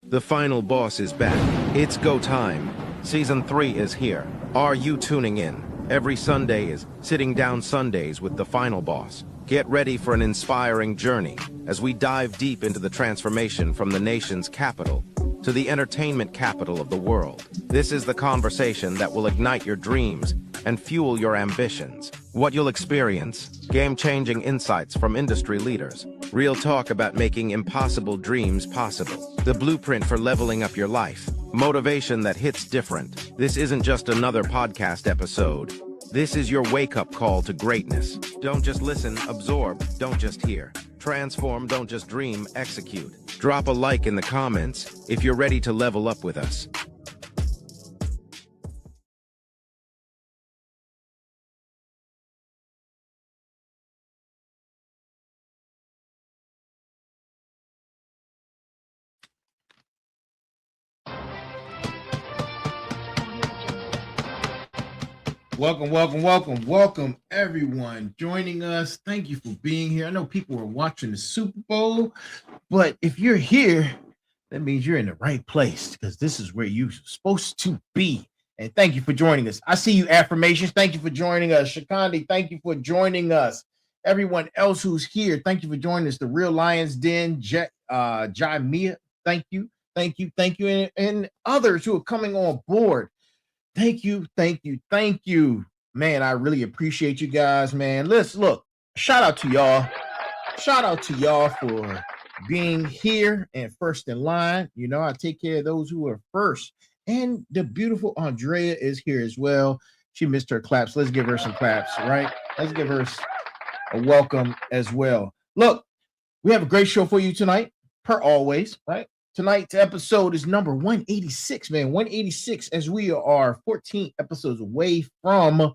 The final boss is back. It's go time. Season 3 is here. Are you tuning in? Every Sunday is Sitting Down Sundays with the final boss. Get ready for an inspiring journey as we dive deep into the transformation from the nation's capital to the entertainment capital of the world. This is the conversation that will ignite your dreams and fuel your ambitions. What you'll experience: game-changing insights from industry leaders, real talk about making impossible dreams possible, the blueprint for leveling up your life, motivation that hits different. This isn't just another podcast episode. This is your wake-up call to greatness. Don't just listen, absorb, don't just hear. Transform, don't just dream, execute. Drop a like in the comments if you're ready to level up with us. Welcome, everyone joining us. Thank you for being here. I know people are watching the Super Bowl, but if you're here, that means you're in the right place because this is where you're supposed to be. And thank you for joining us. I see you, Affirmations. Thank you for joining us. Shakandi, thank you for joining us. Everyone else who's here, thank you for joining us. The Real Lions Den, Jai Mia, thank you. And others who are coming on board. Thank you. Man, I really appreciate you guys, man. Let's look. Shout out to y'all. For being here and first in line. You know, I take care of those who are first. And the beautiful Andrea is here as well. She missed her claps. Let's give her some claps, right? Let's give her a welcome as well. Look, we have a great show for you tonight, per always, right? Tonight's episode is number 186, man. 186, as we are 14 episodes away from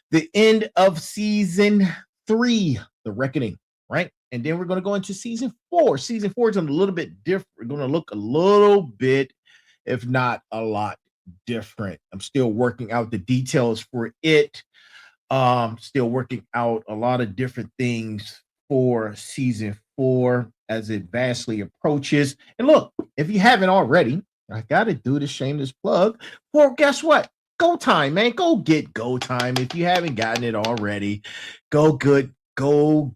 the end of season 3, The Reckoning, right? And then we're going to go into season 4. Season 4 is a little bit different. We're going to look a little bit, if not a lot, different. I'm still working out the details for it. Still working out a lot of different things for season 4 as it vastly approaches. And look, if you haven't already, I got to do the shameless plug for, guess what? Go Time, man. Go get Go Time. If you haven't gotten it already, go get Go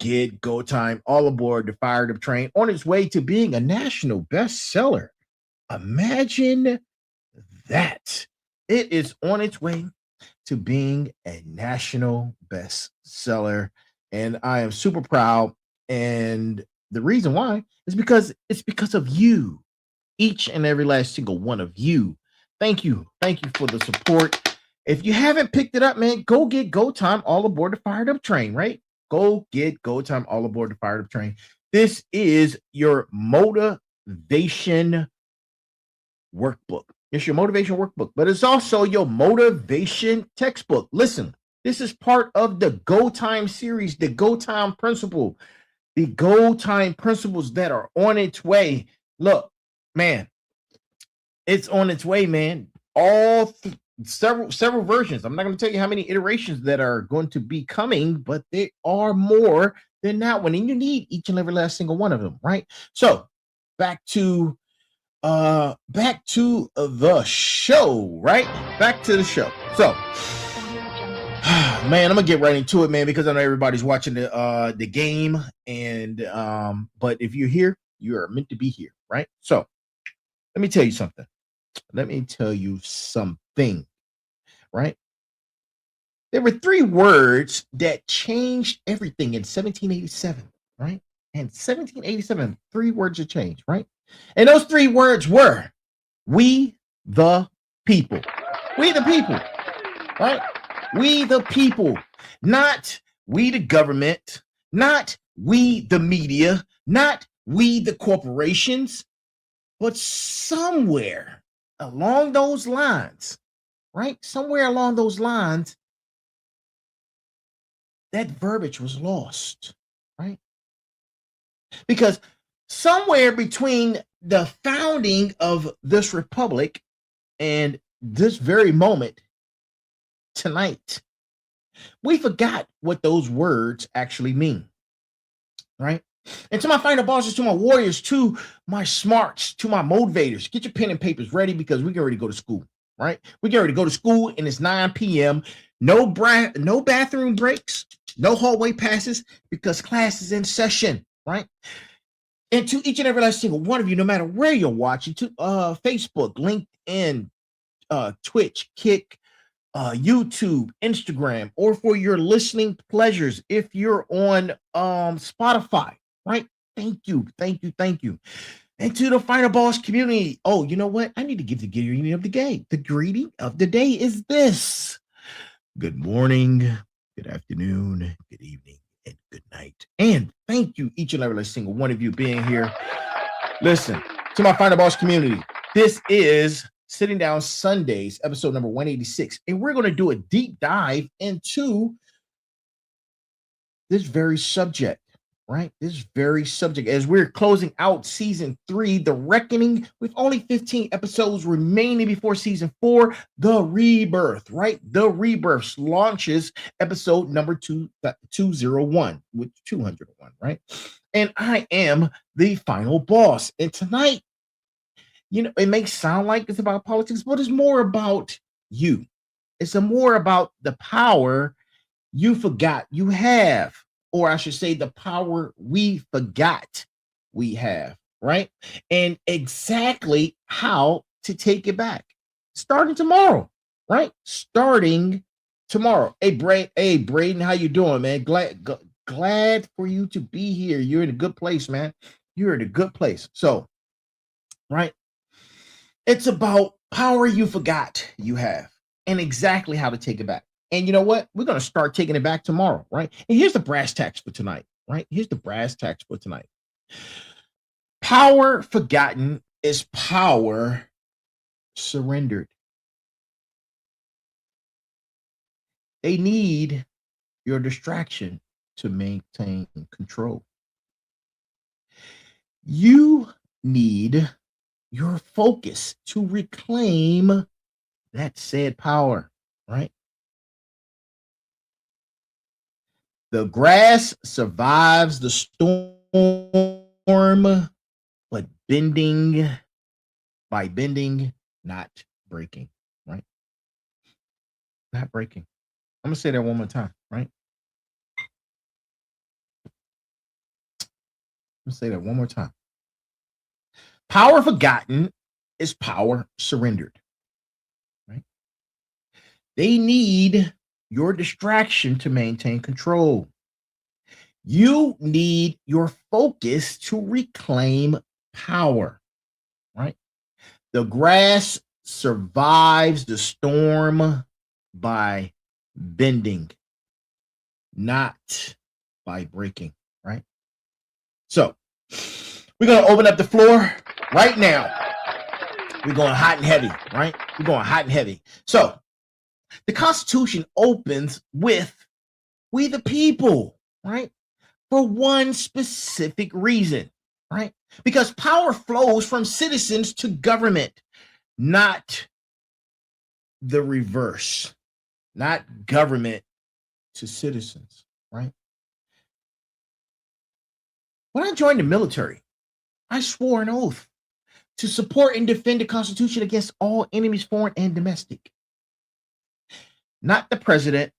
Time. All aboard the Fired Up train on its way to being a national bestseller. Imagine that. It is on its way to being a national bestseller. And I am super proud. And the reason why is because it's because of you, each and every last single one of you. Thank you for the support. If you haven't picked it up, man, go get Go Time, all aboard the Fired Up train, right? Go get Go Time, all aboard the Fired Up train. This is your motivation workbook. It's your motivation workbook, but it's also your motivation textbook. Listen, this is part of the Go Time series, the Go Time principle. The Go Time principles that are on its way. Look, man, it's on its way, man. Several versions. I'm not going to tell you how many iterations that are going to be coming, but there are more than that one, and you need each and every last single one of them, right? So back to the show, right? Back to the show. So, man, I'm gonna get right into it, man, because I know everybody's watching the game, and but if you're here, you are meant to be here, right? So let me tell you something, right? There were 3 words that changed everything in 1787, right? And 1787, 3 words that changed, right? And those 3 words were we the people. We the people, right? We the people, not we the government, not we the media, not we the corporations, but somewhere along those lines, right? Somewhere along those lines, that verbiage was lost, right? Because somewhere between the founding of this republic and this very moment, tonight, we forgot what those words actually mean, right? And to my final bosses, to my warriors, to my smarts, to my motivators, get your pen and papers ready because we get ready to go to school, right? We get ready to go to school and it's 9 p.m. No bathroom breaks, no hallway passes because class is in session, right? And to each and every last single one of you, no matter where you're watching, to Facebook, LinkedIn, Twitch, Kick, YouTube, Instagram, or for your listening pleasures, if you're on Spotify, right? Thank you, thank you, thank you. And to the Final Boss community, oh, you know what? I need to give the greeting of the day. The greeting of the day is this. Good morning, good afternoon, good evening, and good night. And thank you, each and every single one of you being here. Listen, to my Final Boss community, this is Sitting Down Sundays, episode number 186. And we're going to do a deep dive into this very subject, right? This very subject as we're closing out season 3, The Reckoning, with only 15 episodes remaining before season 4, The Rebirth, right? The Rebirth launches episode number 201 with 201, right? And I am the final boss. And tonight, you know, it may sound like it's about politics, but it's more about you. It's more about the power you forgot you have, or I should say the power we forgot we have, right? And exactly how to take it back. Starting tomorrow, right? Starting tomorrow. Hey, Braden, how you doing, man? Glad for you to be here. You're in a good place, man. You're in a good place. So, right? It's about power you forgot you have and exactly how to take it back. And you know what? We're going to start taking it back tomorrow, right? And here's the brass tacks for tonight, right? Here's the brass tacks for tonight. Power forgotten is power surrendered. They need your distraction to maintain control. You need your focus to reclaim that said power, right? The grass survives the storm, but by bending, not breaking, right? Not breaking. I'm going to say that one more time, right? I'm going to say that one more time. Power forgotten is power surrendered, right? They need your distraction to maintain control. You need your focus to reclaim power, right? The grass survives the storm by bending, not by breaking, right? So we're going to open up the floor right now. We're going hot and heavy, right? We're going hot and heavy. So the Constitution opens with "We the people," right? For one specific reason, right? Because power flows from citizens to government, not the reverse, not government to citizens, right? When I joined the military, I swore an oath to support and defend the Constitution against all enemies, foreign and domestic. Not the president,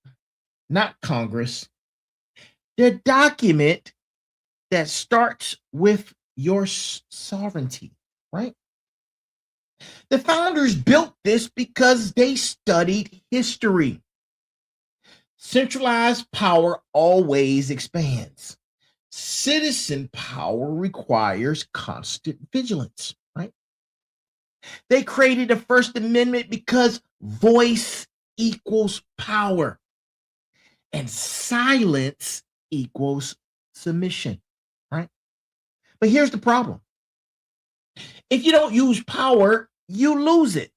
not Congress. The document that starts with your sovereignty, right? The founders built this because they studied history. Centralized power always expands. Citizen power requires constant vigilance, right? They created the First Amendment because voice equals power and silence equals submission, right? But here's the problem. If you don't use power, you lose it.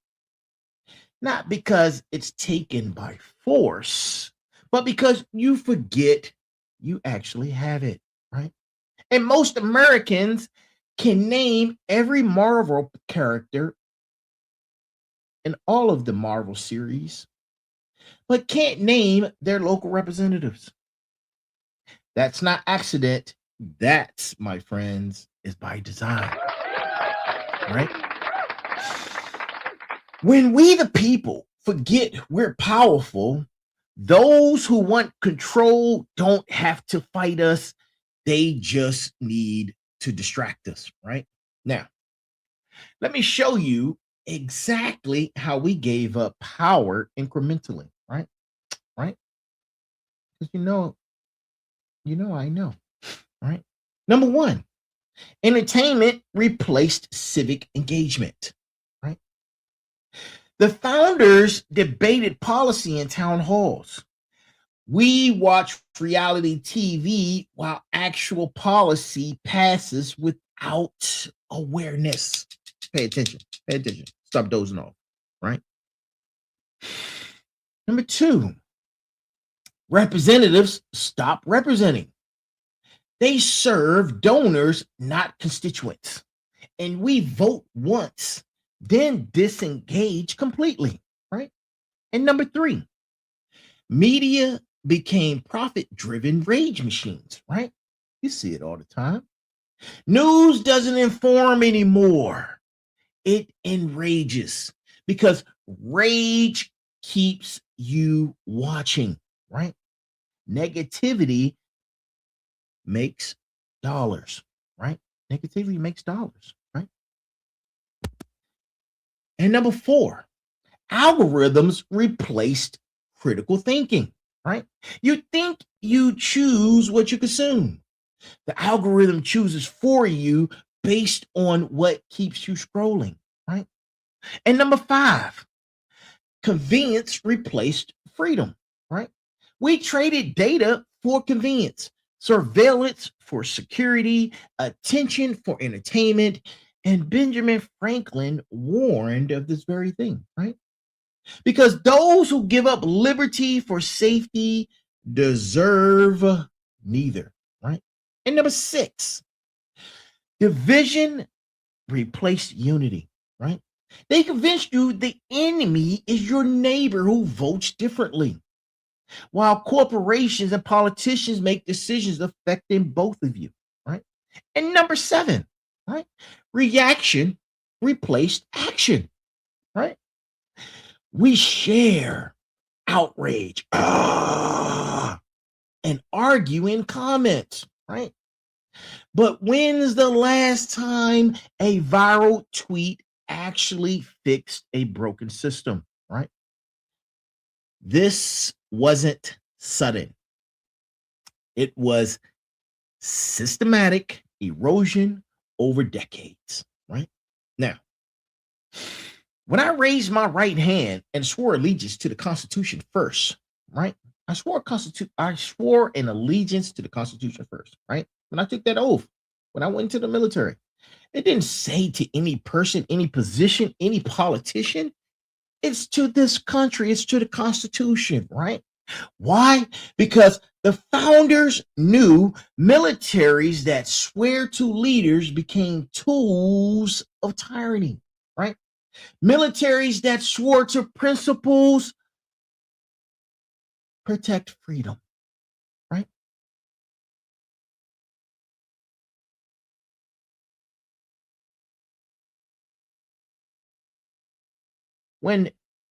Not because it's taken by force, but because you forget you actually have it, right? And most Americans can name every Marvel character in all of the Marvel series, but can't name their local representatives. That's not accident. That's, my friends, is by design, right? When we, the people, forget we're powerful, those who want control don't have to fight us. They just need to distract us, right? Now, let me show you exactly how we gave up power incrementally, right? Right? Because I know, right? Number one, entertainment replaced civic engagement, right? The founders debated policy in town halls. We watch reality TV while actual policy passes without awareness. Pay attention. Pay attention. Stop dozing off, right? Number two, representatives stop representing. They serve donors, not constituents. And we vote once, then disengage completely, right? And number three, media became profit-driven rage machines, right? You see it all the time. News doesn't inform anymore. It enrages because rage keeps you watching, right? Negativity makes dollars, right? Negativity makes dollars, right? And number four, algorithms replaced critical thinking, right? You think you choose what you consume. The algorithm chooses for you based on what keeps you scrolling, right? And number five, convenience replaced freedom, right? We traded data for convenience, surveillance for security, attention for entertainment, and Benjamin Franklin warned of this very thing, right? Because those who give up liberty for safety deserve neither, right? And number six, division replaced unity, right? They convinced you the enemy is your neighbor who votes differently, while corporations and politicians make decisions affecting both of you, right? And number seven, right? Reaction replaced action, right? We share outrage and argue in comments, right? But when's the last time a viral tweet actually fixed a broken system, right? This wasn't sudden. It was systematic erosion over decades, right? Now, when I raised my right hand and swore allegiance to the Constitution first, right? I swore an allegiance to the Constitution first, right? When I took that oath, when I went into the military, it didn't say to any person, any position, any politician. It's to this country, it's to the Constitution, right? Why? Because the founders knew militaries that swear to leaders became tools of tyranny, right? Militaries that swore to principles protect freedom, right? When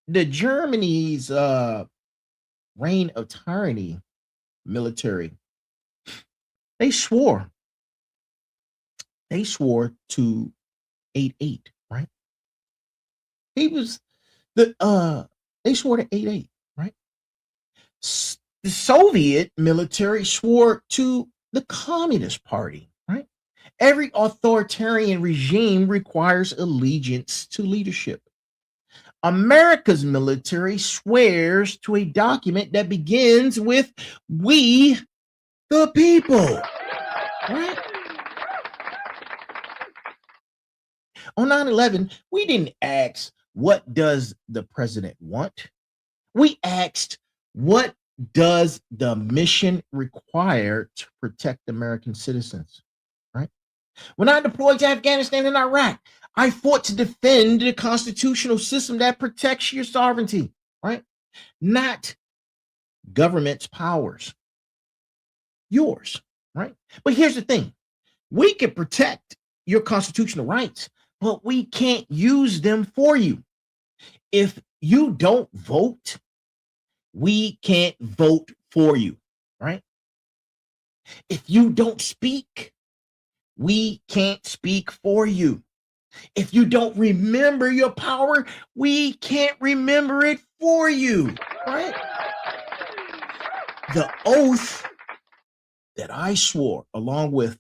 the Germany's reign of tyranny military, they swore to 8-8, right? He was they swore to 8-8, right? The Soviet military swore to the Communist Party, right? Every authoritarian regime requires allegiance to leadership. America's military swears to a document that begins with "We the people," right? On 9/11, we didn't ask, what does the president want? We asked, what does the mission require to protect American citizens? Right? When I deployed to Afghanistan and Iraq, I fought to defend the constitutional system that protects your sovereignty, right? Not government's powers, yours. right? But here's the thing. We can protect your constitutional rights, but we can't use them for you. If you don't vote, we can't vote for you, right? If you don't speak, we can't speak for you. If you don't remember your power, we can't remember it for you, right? The oath that I swore, along with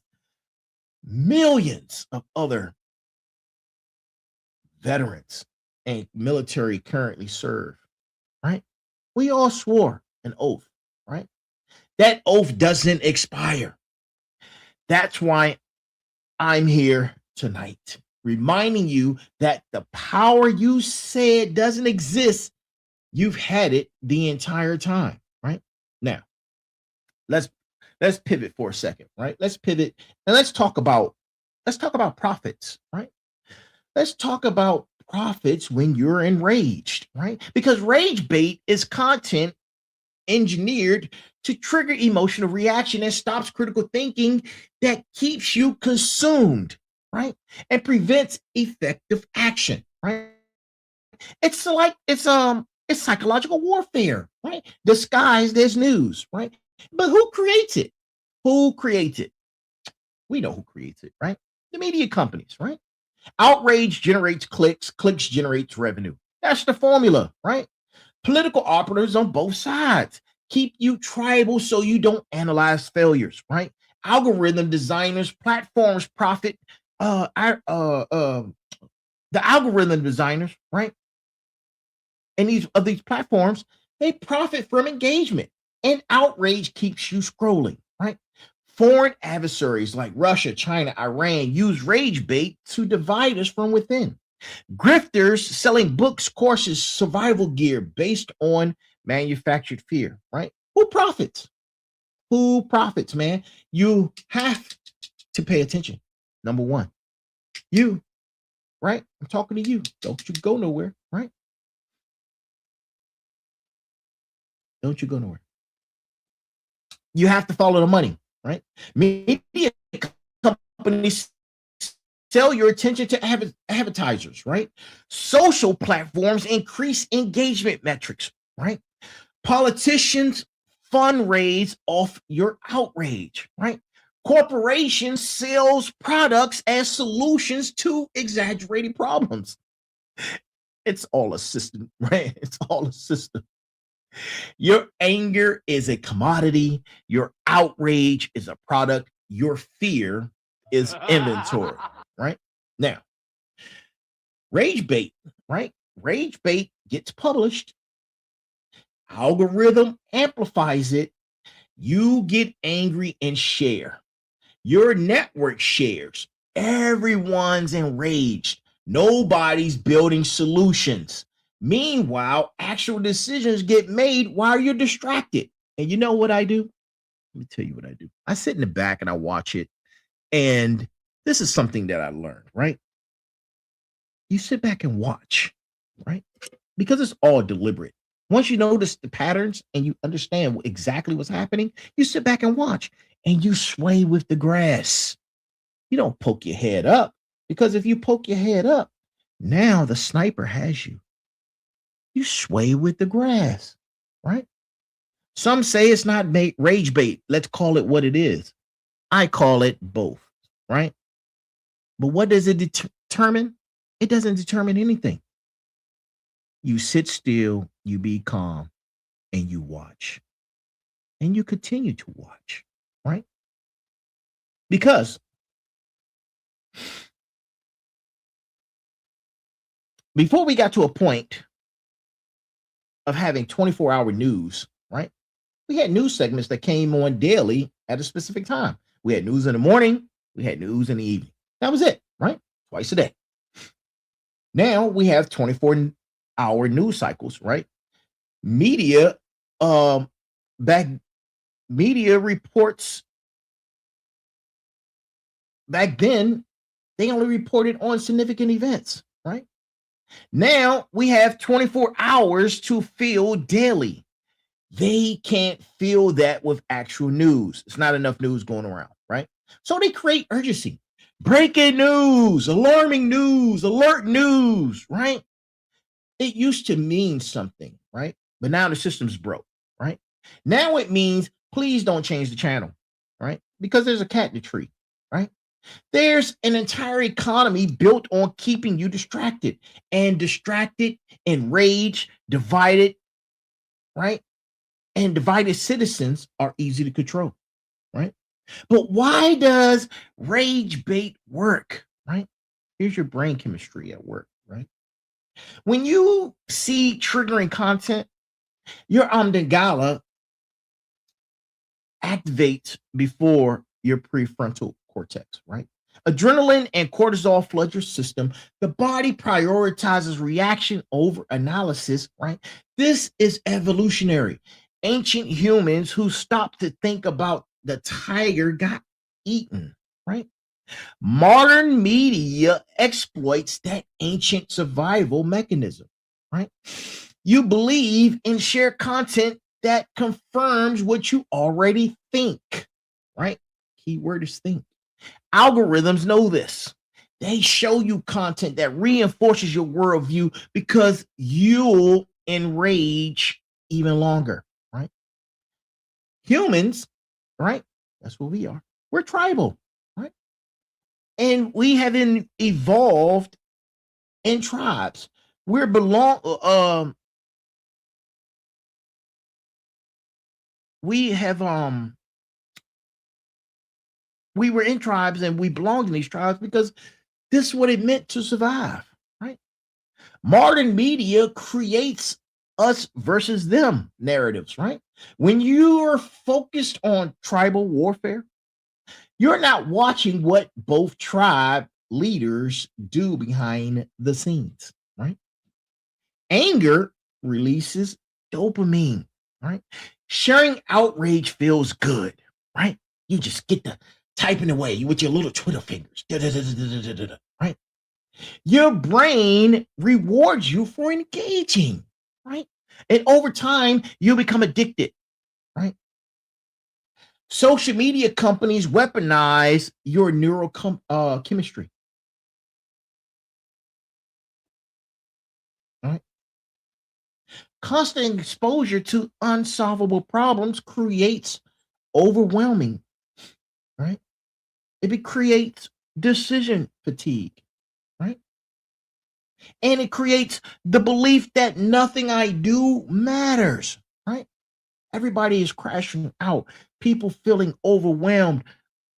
millions of other veterans and military currently serve, right? We all swore an oath, right? That oath doesn't expire. That's why I'm here tonight, reminding you that the power you said doesn't exist, you've had it the entire time, right? Now, let's pivot for a second, right? Let's pivot and let's talk about profits, right? Let's talk about profits when you're enraged, right? Because rage bait is content engineered to trigger emotional reaction that stops critical thinking, that keeps you consumed, right? And prevents effective action, right? It's psychological warfare, right? Disguised as news, right? But who creates it? Who creates it? We know who creates it, right? The media companies, right? Outrage generates clicks, clicks generates revenue. That's the formula, right? Political operatives on both sides keep you tribal so you don't analyze failures, right? Algorithm designers, platforms profit. The algorithm designers, right? And these platforms, they profit from engagement, and outrage keeps you scrolling, right? Foreign adversaries like Russia, China, Iran use rage bait to divide us from within. Grifters selling books, courses, survival gear based on manufactured fear, right? Who profits? Who profits, man? You have to pay attention. Number one, you, right? I'm talking to you. Don't you go nowhere, right? Don't you go nowhere. You have to follow the money, right? Media companies sell your attention to advertisers, right? Social platforms increase engagement metrics, right? Politicians fundraise off your outrage, right? Corporations sells products as solutions to exaggerated problems. It's all a system, right? It's all a system. Your anger is a commodity. Your outrage is a product. Your fear is inventory, right? Now, rage bait, right? Rage bait gets published. Algorithm amplifies it. You get angry and share. Your network shares. Everyone's enraged. Nobody's building solutions. Meanwhile, actual decisions get made while you're distracted. And you know what I do? Let me tell you what I do. I sit in the back and I watch it. And this is something that I learned, right? You sit back and watch, right? Because it's all deliberate. Once you notice the patterns and you understand exactly what's happening, you sit back and watch and you sway with the grass. You don't poke your head up, because if you poke your head up, now the sniper has you. You sway with the grass, right? Some say it's not rage bait. Let's call it what it is. I call it both, right? But what does it determine? It doesn't determine anything. You sit still, you be calm, and you watch. And you continue to watch, right? Because before we got to a point of having 24-hour news, right? We had news segments that came on daily at a specific time. We had news in the morning, we had news in the evening. That was it, right? Twice a day. Now we have 24-hour news cycles, right? Media reports back then, they only reported on significant events, right? Now we have 24 hours to fill daily. They can't feel that with actual news. It's not enough news going around, right? So they create urgency. Breaking news, alarming news, alert news, right? It used to mean something, right? But now the system's broke, right? Now it means please don't change the channel, right? Because there's a cat in the tree, right? There's an entire economy built on keeping you distracted, enraged, divided, right? And divided citizens are easy to control, right? But why does rage bait work, right? Here's your brain chemistry at work, right? When you see triggering content, your amygdala activates before your prefrontal cortex, right? Adrenaline and cortisol flood your system. The body prioritizes reaction over analysis, right? This is evolutionary. Ancient humans who stopped to think about the tiger got eaten, right? Modern media exploits that ancient survival mechanism, right? You believe and share content that confirms what you already think, right? Keyword is think. Algorithms know this. They show you content that reinforces your worldview because you'll enrage even longer, right? Humans, right? That's what we are. We're tribal, right? And we have evolved in tribes. We're we have we were in tribes and we belonged in these tribes because this is what it meant to survive, right? Modern media creates us versus them narratives, right? When you are focused on tribal warfare, you're not watching what both tribe leaders do behind the scenes, right? Anger releases dopamine, right? Sharing outrage feels good, right? You just get the typing away with your little Twitter fingers, right? Your brain rewards you for engaging, right? And over time, you become addicted, right? Social media companies weaponize your neural chemistry, right? Constant exposure to unsolvable problems creates overwhelming, right? It creates decision fatigue, right? And it creates the belief that nothing I do matters, right? Everybody is crashing out, people feeling overwhelmed.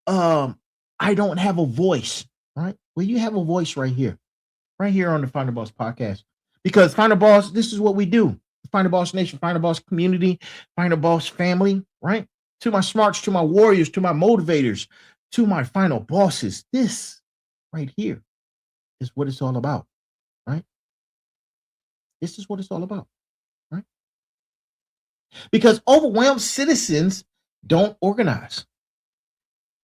I don't have a voice, right? Well, you have a voice right here on the Find the Boss podcast. Because Find the Boss, this is what we do. Find the Boss Nation, Find the Boss community, Find the Boss family, right? To my smarts, to my warriors, to my motivators, to my final bosses. This right here is what it's all about, right? This is what it's all about, right? Because overwhelmed citizens don't organize.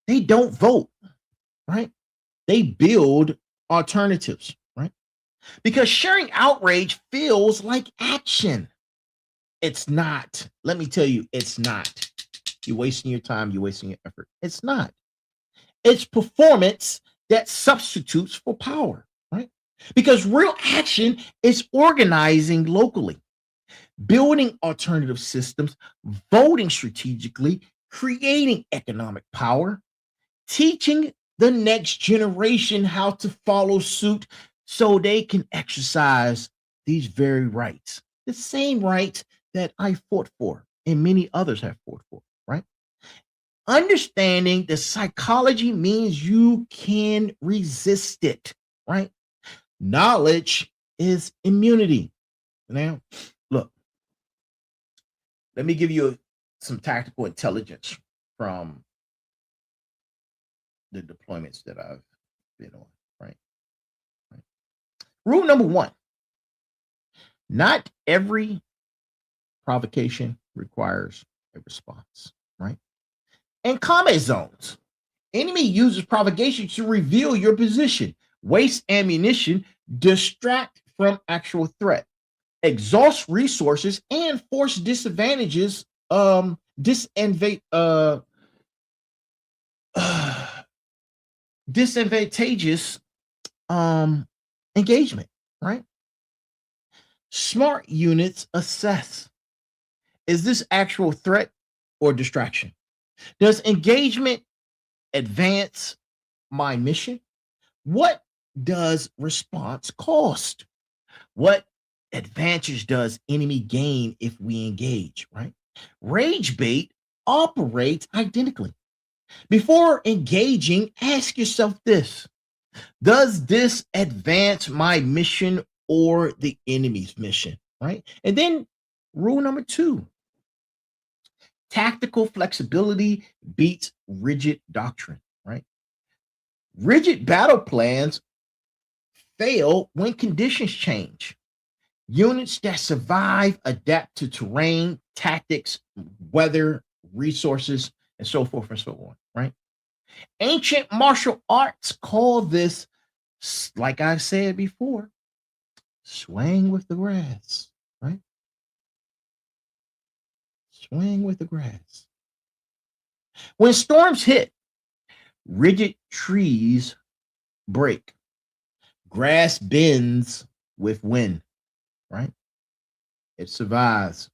They don't vote, right? They build alternatives, right? Because sharing outrage feels like action. It's not. Let me tell you, it's not. You're wasting your time, you're wasting your effort. It's not. It's performance that substitutes for power, right? Because real action is organizing locally, building alternative systems, voting strategically, creating economic power, teaching the next generation how to follow suit so they can exercise these very rights, the same rights that I fought for and many others have fought for, right? Understanding the psychology means you can resist it, right? Knowledge is immunity. Now, look, let me give you some tactical intelligence from the deployments that I've been on, right? Rule number one, not every provocation requires a response, right? And comment zones. Enemy uses provocation to reveal your position, waste ammunition, distract from actual threat. exhaust resources, and force disadvantages, disadvantage, disadvantageous engagement, right? Smart units assess, is this actual threat or distraction? Does engagement advance my mission? What does response cost? What advantage does enemy gain if we engage, right? Rage bait operates identically. Before engaging, ask yourself this: does this advance my mission or the enemy's mission, right? And then rule number 2, tactical flexibility beats rigid doctrine, right? Rigid battle plans fail when conditions change. Units that survive adapt to terrain, tactics, weather, resources, and so forth and so on, right? Ancient martial arts call this, like I said before, swaying with the grass, right? Swaying with the grass. When storms hit, rigid trees break, grass bends with wind, right? It survives,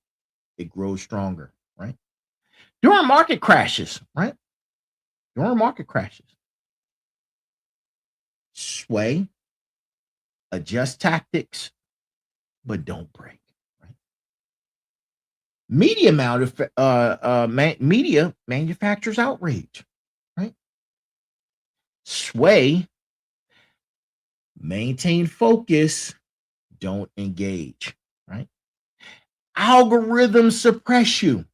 it grows stronger, right? During market crashes, right? During market crashes, sway, adjust tactics, but don't break, right? Media manufactures outrage, right? Sway, maintain focus, don't engage, right? Algorithms suppress you.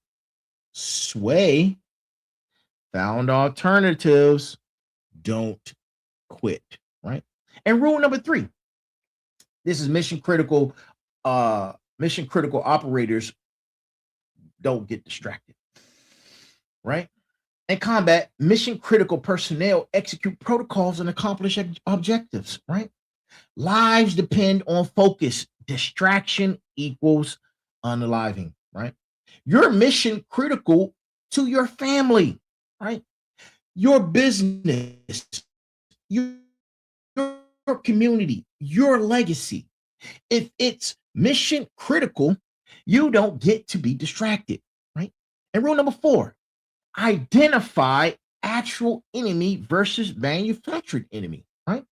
Sway, found alternatives, don't quit, right? And rule number 3, this is mission critical operators don't get distracted, right? In combat, mission critical personnel execute protocols and accomplish objectives, right? Lives depend on focus. Distraction equals unaliving, right? Your mission critical to your family, right? Your business, your, your community, your legacy. If it's mission critical, you don't get to be distracted, right? And rule number 4, identify actual enemy versus manufactured enemy, right?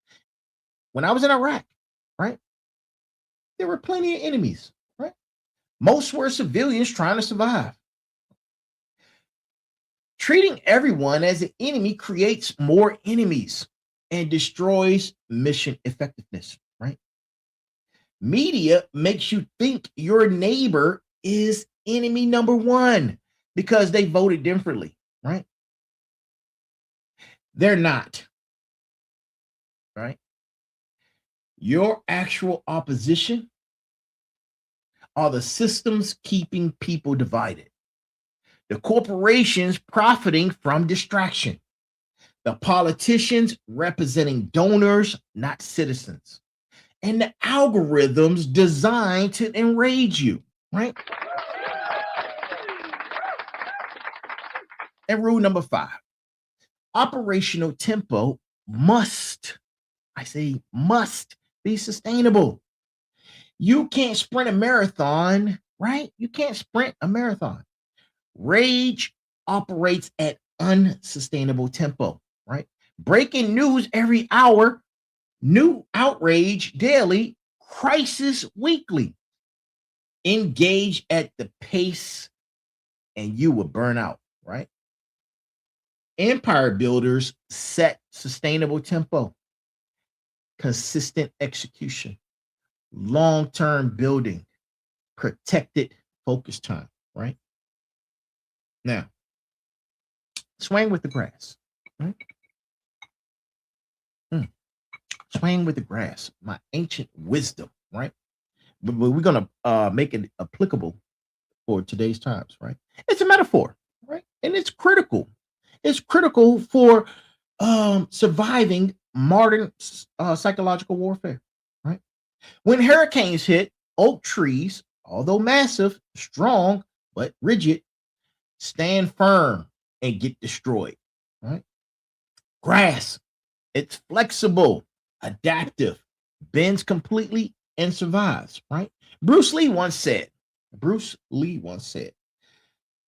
When I was in Iraq, right, there were plenty of enemies, right? Most were civilians trying to survive. Treating everyone as an enemy creates more enemies and destroys mission effectiveness, right? Media makes you think your neighbor is enemy number 1 because they voted differently, right? They're not, right? Your actual opposition are the systems keeping people divided, the corporations profiting from distraction, the politicians representing donors, not citizens, and the algorithms designed to enrage you, right? And rule number 5, operational tempo must, I say must, be sustainable. You can't sprint a marathon, right? You can't sprint a marathon. Rage operates at unsustainable tempo, right? Breaking news every hour, new outrage daily, crisis weekly. Engage at the pace and you will burn out, right? Empire builders set sustainable tempo, consistent execution, long-term building, protected focus time, right? Now, swing with the grass, right? Swing with the grass, my ancient wisdom, right? But we're going to make it applicable for today's times, right? It's a metaphor, right? And it's critical. It's critical for surviving modern psychological warfare, right? When hurricanes hit, Oak trees, although massive, strong, but rigid, stand firm and get destroyed. Right? Grass, it's flexible, adaptive, bends completely and survives. Right? Bruce Lee once said,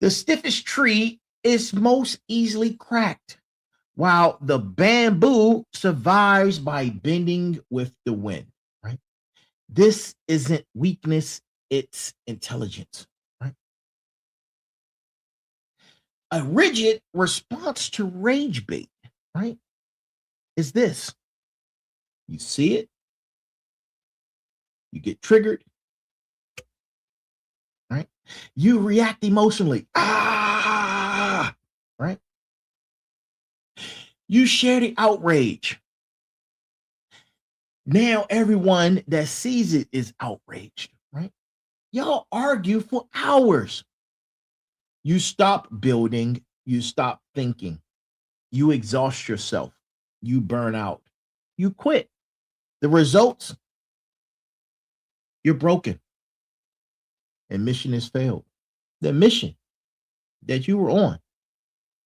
the stiffest tree is most easily cracked, while the bamboo survives by bending with the wind. Right? This isn't weakness, it's intelligence. Right? A rigid response to rage bait, right, is this. You see it, you get triggered, right? You react emotionally. Ah, right? You share the outrage. Now everyone that sees it is outraged, right? Y'all argue for hours. You stop building, you stop thinking, you exhaust yourself, you burn out, you quit. The results, you're broken and mission has failed. The mission that you were on,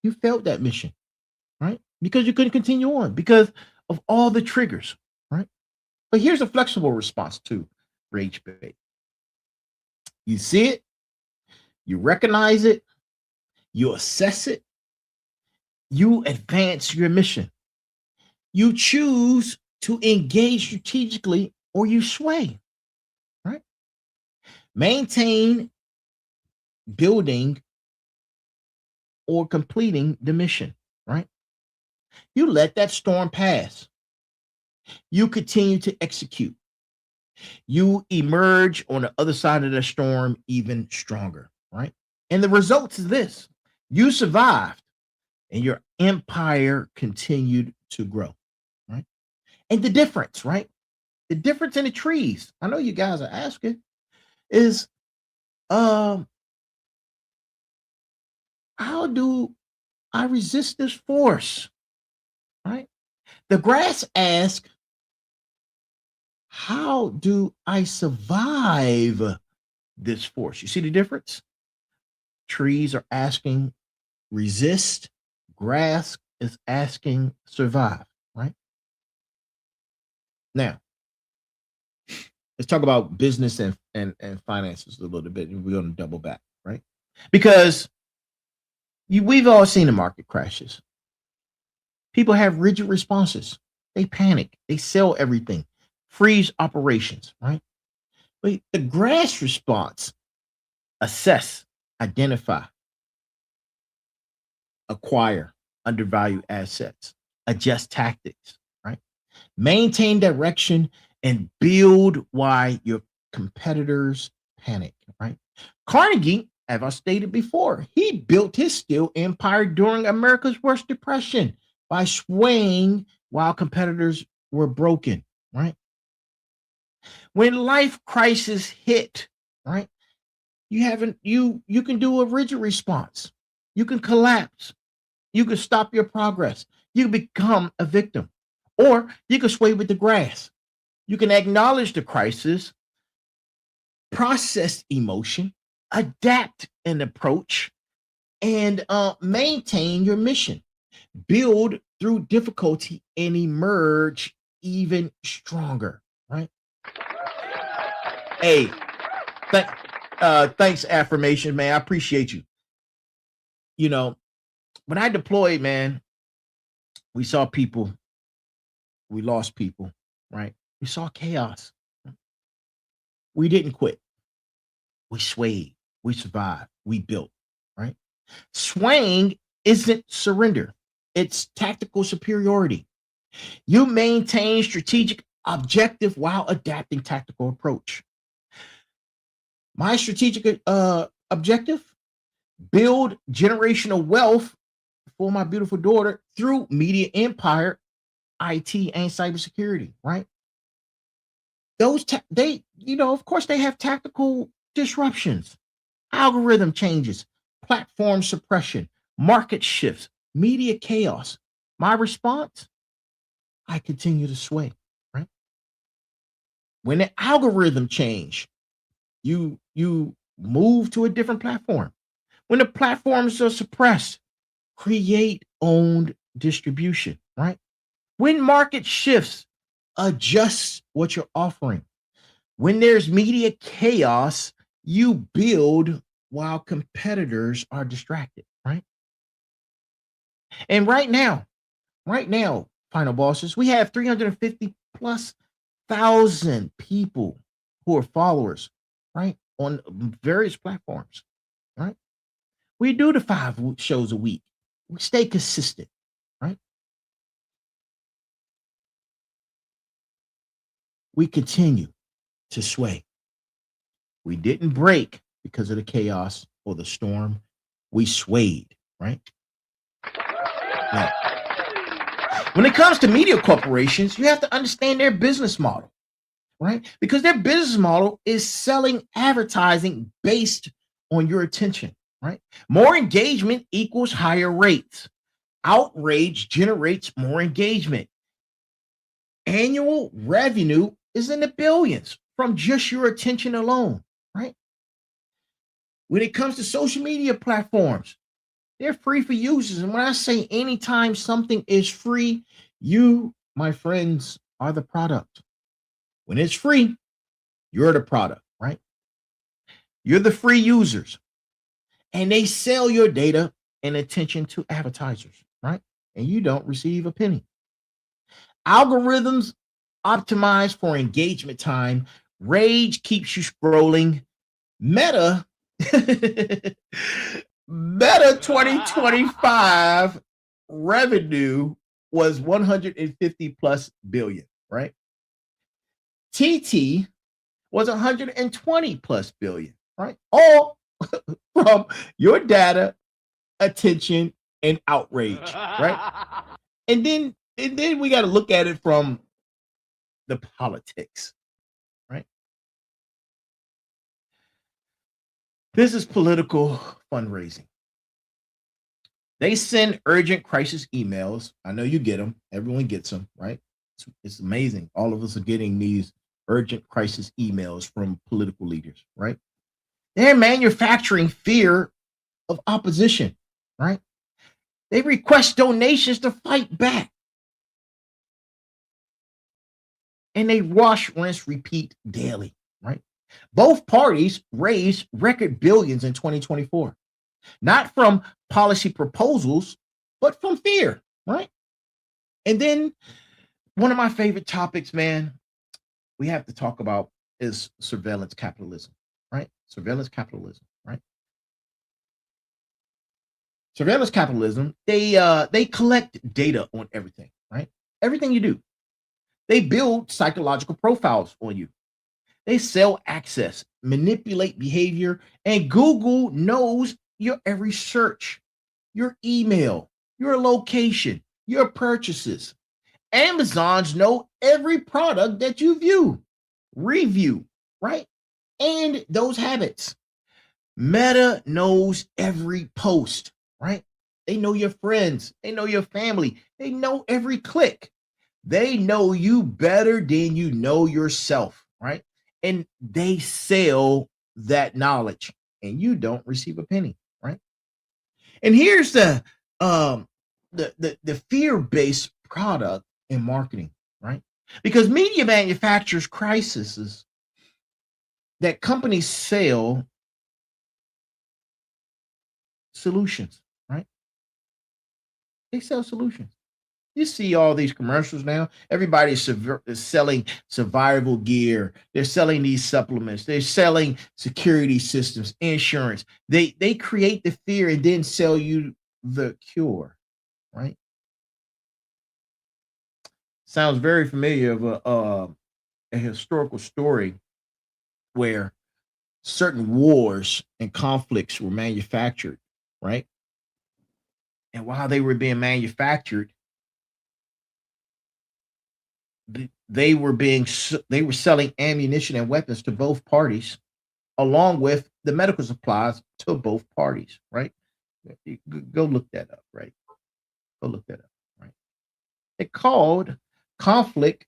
you failed that mission, right? Because you couldn't continue on because of all the triggers, right? But here's a flexible response to rage bait. You see it, you recognize it, you assess it, you advance your mission. You choose to engage strategically or you sway, right? Maintain building or completing the mission, right? You let that storm pass. You continue to execute. You emerge on the other side of the storm even stronger, right? And the results is this. You survived and your empire continued to grow, right? And the difference, right? The difference in the trees, I know you guys are asking, is how do I resist this force? Right? The grass asks, how do I survive this force? You see the difference? Trees are asking resist, grass is asking survive, right? Now, let's talk about business and finances a little bit, and we're going to double back, right? Because we've all seen the market crashes. People have rigid responses. They panic. They sell everything, freeze operations, right? But the grass response, assess, identify, acquire undervalued assets, adjust tactics, right? Maintain direction and build why your competitors panic, right? Carnegie, as I stated before, he built his steel empire during America's worst depression by swaying while competitors were broken, right? When life crisis hit, right? You can do a rigid response. You can collapse. You can stop your progress. You can become a victim. Or you can sway with the grass. You can acknowledge the crisis, process emotion, adapt an approach, and maintain your mission. Build through difficulty and emerge even stronger, right? Hey, thanks, affirmation, man. I appreciate you. You know, when I deployed, man, we saw people, we lost people, right? We saw chaos. We didn't quit. We swayed. We survived. We built, right? Swaying isn't surrender. It's tactical superiority. You maintain strategic objective while adapting tactical approach. My strategic objective, build generational wealth for my beautiful daughter through media empire, IT, and cybersecurity, right? Of course, they have tactical disruptions, algorithm changes, platform suppression, market shifts, media chaos. My response, I continue to sway, right? When the algorithm change, You move to a different platform. When the platforms are suppressed, create owned distribution, right? When market shifts, adjust what you're offering. When there's media chaos, you build while competitors are distracted, right? And right now, final bosses, we have 350 plus thousand people who are followers, right? On various platforms, right? We do the shows a week. We stay consistent, right? We continue to sway. We didn't break because of the chaos or the storm. We swayed, right? Now, when it comes to media corporations, you have to understand their business model, right? Because their business model is selling advertising based on your attention, right? More engagement equals higher rates. Outrage generates more engagement. Annual revenue is in the billions from just your attention alone, right? When it comes to social media platforms, they're free for users. And when I say anytime something is free, you, my friends, are the product. When it's free, you're the product, right? You're the free users. And they sell your data and attention to advertisers, right? And you don't receive a penny. Algorithms optimize for engagement time. Rage keeps you scrolling. Meta, Meta 2025 revenue was 150 plus billion, right? TT was 120 plus billion, right? All from your data, attention, and outrage, right? And then we got to look at it from the politics, right? This is political fundraising. They send urgent crisis emails. I know you get them. Everyone gets them, right? It's amazing. All of us are getting these urgent crisis emails from political leaders, right? They're manufacturing fear of opposition, right? They request donations to fight back. And they wash, rinse, repeat daily, right? Both parties raised record billions in 2024, not from policy proposals, but from fear, right? And then one of my favorite topics, man, we have to talk about is surveillance capitalism, right? Surveillance capitalism, right? Surveillance capitalism, they collect data on everything, right? Everything you do. They build psychological profiles on you. They sell access, manipulate behavior, and Google knows your every search, your email, your location, your purchases. Amazons know every product that you view, review, right? And those habits. Meta knows every post, right? They know your friends, they know your family, they know every click. They know you better than you know yourself, right? And they sell that knowledge and you don't receive a penny, right? And here's the fear-based product in marketing, right? Because media manufactures crises that companies sell solutions, right? They sell solutions. You see all these commercials now. Everybody's is selling survival gear. They're selling these supplements. They're selling security systems, insurance. They create the fear and then sell you the cure, right? Sounds very familiar of a historical story where certain wars and conflicts were manufactured, right? And while they were being manufactured, they were selling ammunition and weapons to both parties, along with the medical supplies to both parties, right? Go look that up, right? Go look that up, right? It called conflict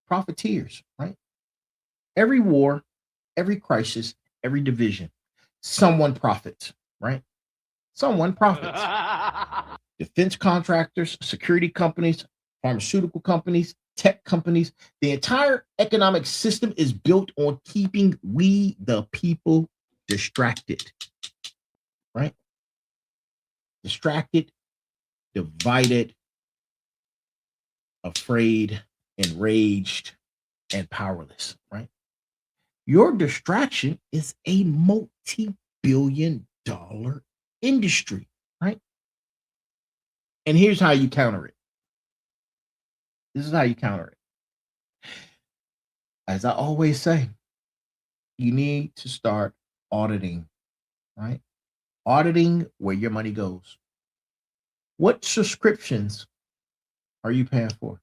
profiteers, right? Every war, every crisis, every division, someone profits, right? Someone profits. Defense contractors, security companies, pharmaceutical companies, tech companies. The entire economic system is built on keeping we, the people, distracted, right? Distracted, divided, afraid, enraged, and powerless, right? Your distraction is a multi-billion-dollar industry, right? And here's how you counter it. This is how you counter it. As I always say, you need to start auditing, right? Auditing where your money goes. What subscriptions are you paying for?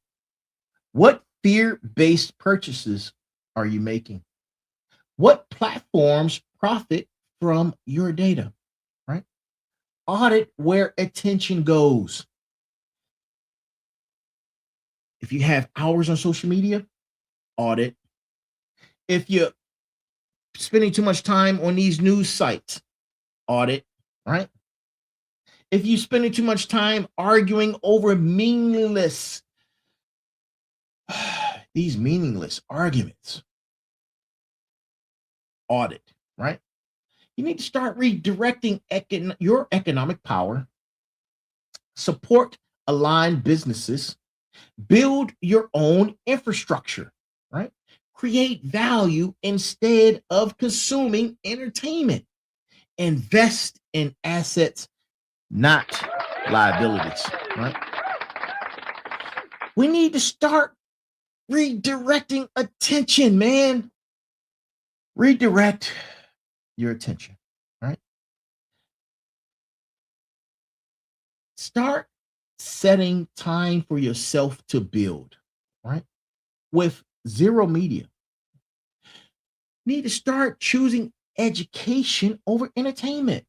What fear-based purchases are you making? What platforms profit from your data, right? Audit where attention goes. If you have hours on social media, audit. If you're spending too much time on these news sites, audit, right? If you're spending too much time arguing over meaningless, these meaningless arguments, audit, right? You need to start redirecting your economic power, support aligned businesses, build your own infrastructure, right? Create value instead of consuming entertainment. Invest in assets, not liabilities, right? We need to start redirecting attention, man. Redirect your attention, right? Start setting time for yourself to build, right? With zero media. Need to start choosing education over entertainment.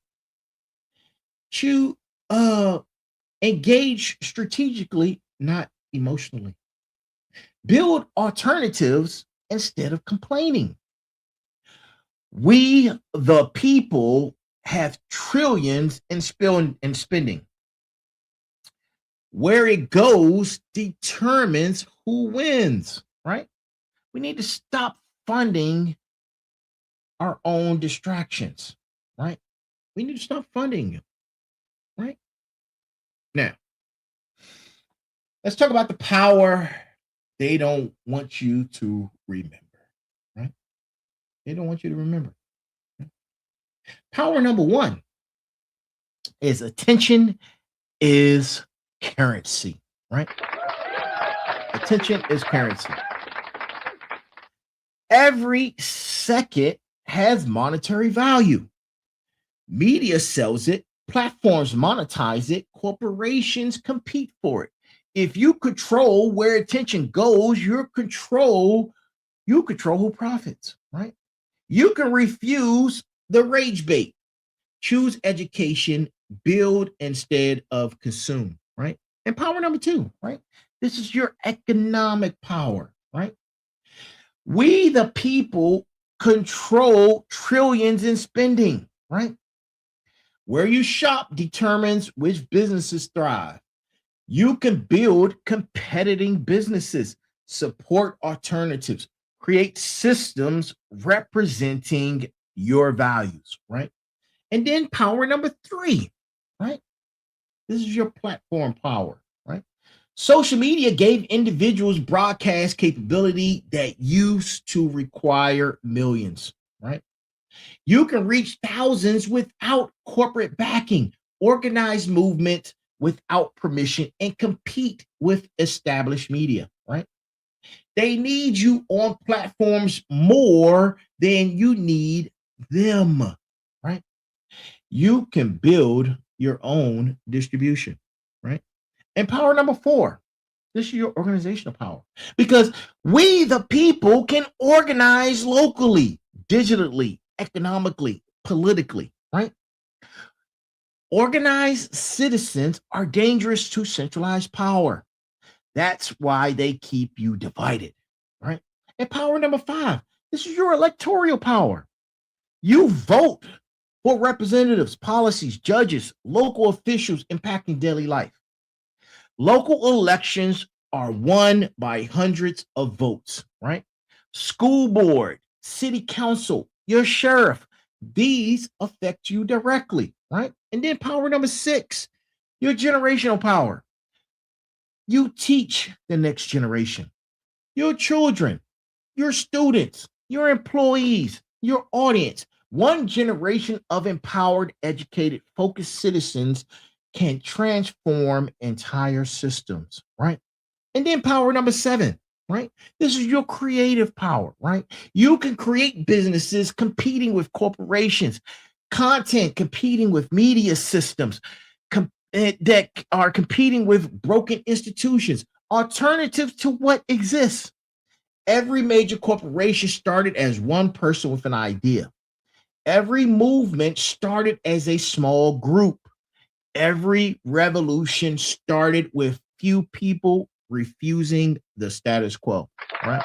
To engage strategically, not emotionally. Build alternatives instead of complaining. We, the people, have trillions in spending. Where it goes determines who wins, right? We need to stop funding our own distractions, right? We need to stop funding them, right? Now, let's talk about the power they don't want you to remember, right? They don't want you to remember. Power number one is attention is currency, right? Attention is currency. Every second has monetary value. Media sells it, platforms monetize it, corporations compete for it. If you control where attention goes, you control who profits, right? You can refuse the rage bait. Choose education, build instead of consume, right? And power number two, right? This is your economic power, right? We, the people, control trillions in spending, right? Where you shop determines which businesses thrive. You can build competing businesses, support alternatives, create systems representing your values, right? And then power number three, right? This is your platform power, right? Social media gave individuals broadcast capability that used to require millions, right? You can reach thousands without corporate backing, organize movement without permission, and compete with established media, right? They need you on platforms more than you need them, right? You can build your own distribution, right? And power number four, this is your organizational power, because we, the people, can organize locally, digitally, economically, politically, right? Organized citizens are dangerous to centralized power. That's why they keep you divided, right? And power number five, This is your electoral power. You vote for representatives, policies, judges, local officials impacting daily life. Local elections are won by hundreds of votes, right? School board, city council, your sheriff, these affect you directly, right? And then power number 6, your generational power. You teach the next generation, your children, your students, your employees, your audience. One generation of empowered, educated, focused citizens can transform entire systems, right? And then power number 7, right? This is your creative power, right? You can create businesses competing with corporations, content competing with media systems that are competing with broken institutions, alternatives to what exists. Every major corporation started as one person with an idea. Every movement started as a small group. Every revolution started with few people refusing the status quo, right?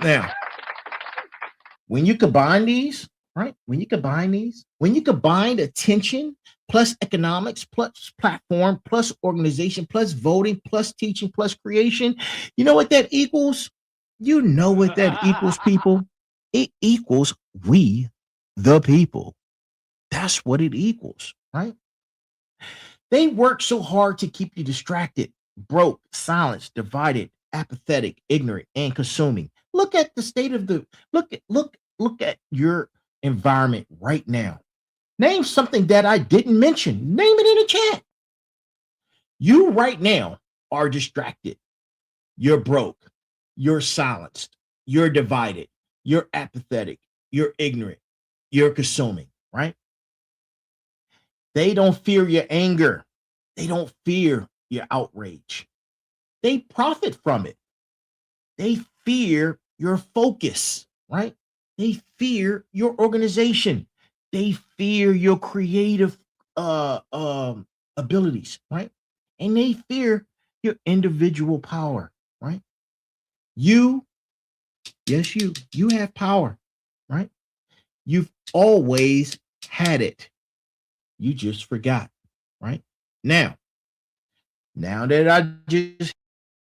Now, when you combine these, right? When you combine attention plus economics plus platform plus organization plus voting plus teaching plus creation, you know what that equals? You know what that equals, people? It equals we, the people. That's what it equals, right? They work so hard to keep you distracted, broke, silenced, divided, apathetic, ignorant, and consuming. Look at the state of the look at your environment right now. Name something that I didn't mention. Name it in the chat. You right now are distracted. You're broke. You're silenced. You're divided. You're apathetic. You're ignorant. You're consuming, right? They don't fear your anger. They don't fear your outrage. They profit from it. They fear your focus, right? They fear your organization. They fear your creative abilities, right? And they fear your individual power, right? You, yes, you have power, right? You've always had it. You just forgot, right? Now that I just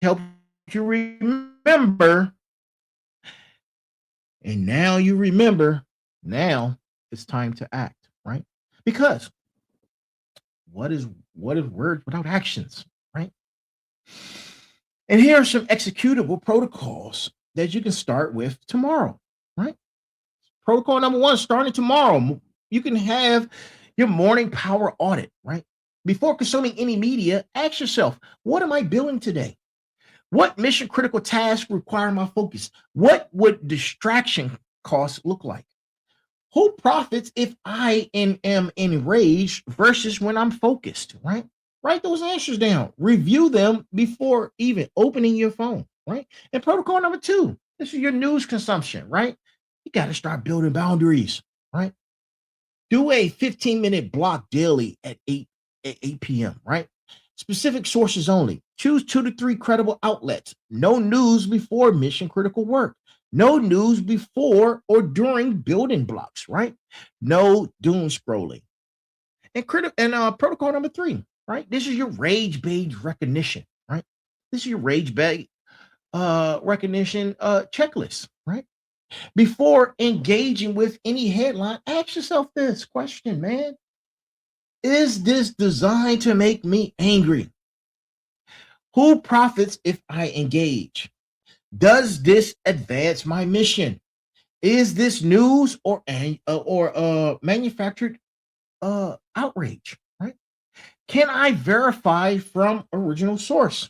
helped you remember, and now you remember, now it's time to act, right? Because what is words without actions, right? And here are some executable protocols that you can start with tomorrow, right? Protocol number 1, starting tomorrow, you can have your morning power audit, right? Before consuming any media, ask yourself, what am I building today? What mission critical tasks require my focus? What would distraction costs look like? Who profits if I am enraged versus when I'm focused, right? Write those answers down. Review them before even opening your phone, right? And protocol number 2, this is your news consumption, right? You got to start building boundaries, right? Do a 15-minute block daily at 8 p.m., right? Specific sources only. Choose 2 to 3 credible outlets. No news before mission critical work. No news before or during building blocks, right? No doom scrolling. And protocol number 3, right? This is your rage bait recognition, right? This is your rage bait recognition checklist, right? Before engaging with any headline, ask yourself this question, man. Is this designed to make me angry? Who profits if I engage? Does this advance my mission? Is this news or manufactured outrage? Right? Can I verify from original source?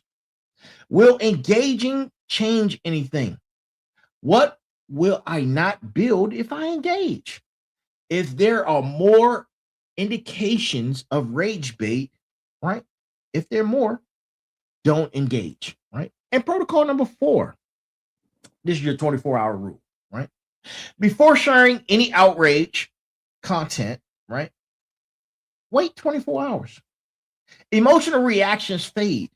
Will engaging change anything? What will I not build if I engage? If there are more indications of rage bait, right? If there are more, don't engage, right? And protocol number 4, this is your 24-hour rule, right? Before sharing any outrage content, right? Wait 24 hours. Emotional reactions fade.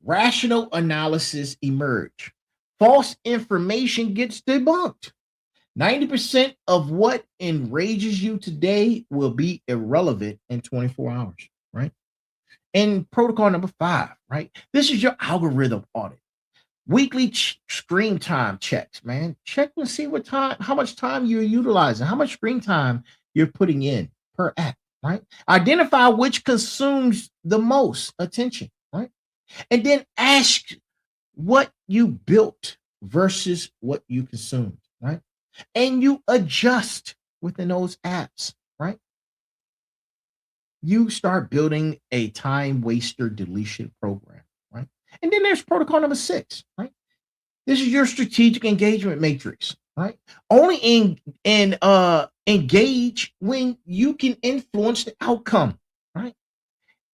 Rational analysis emerge. false information gets debunked. 90% of what enrages you today will be irrelevant in 24 hours, right? And protocol number 5, right? This is your algorithm audit. Weekly screen time checks, man. Check and see how much time you're utilizing, how much screen time you're putting in per app, right? Identify which consumes the most attention, right? And then ask what you built versus what you consumed, right? And you adjust within those apps, right? You start building a time waster deletion program, right? And then there's protocol number 6, right? This is your strategic engagement matrix, right? Only engage when you can influence the outcome, right?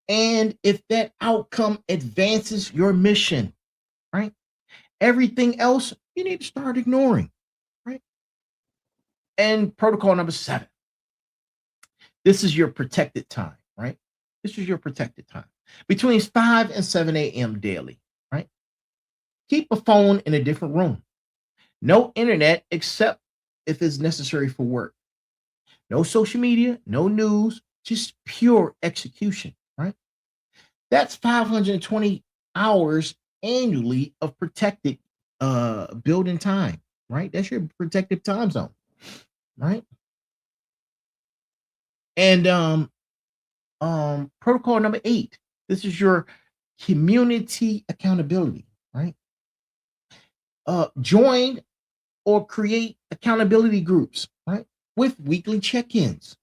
And if that outcome advances your mission, right? Everything else you need to start ignoring, right? And protocol number 7. This is your protected time, right? This is your protected time between 5 and 7 a.m. daily, right? Keep a phone in a different room. No internet except if it's necessary for work. No social media, no news, just pure execution, right? That's 520 hours annually of protected building time, right? That's your protective time zone, right? And protocol number 8. This is your community accountability, right? Join or create accountability groups, right? With weekly check-ins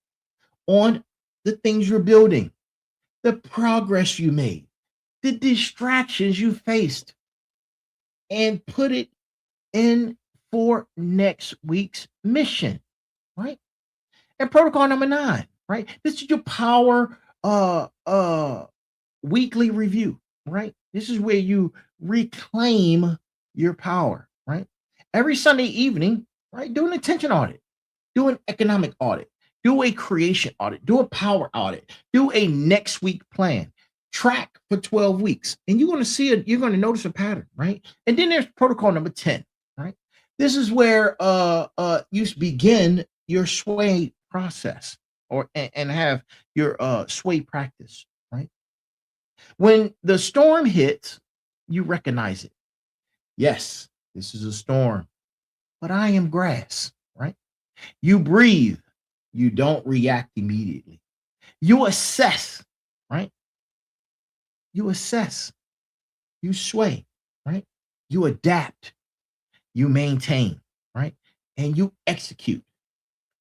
on the things you're building, the progress you made, the distractions you faced, and put it in for next week's mission, right? And protocol number 9, right? This is your power weekly review, right? This is where you reclaim your power, right? Every Sunday evening, right? Do an attention audit, do an economic audit, do a creation audit, do a power audit, do a next week plan, track for 12 weeks, and you're going to see it. You're going to notice a pattern, right? And then there's protocol number 10, right? This is where you begin your sway process and have your sway practice, right? When the storm hits, you recognize it. Yes, this is a storm, but I am grass, right? You breathe. You don't react immediately. You assess, right? You assess. You sway, right? You adapt. You maintain, right? And you execute.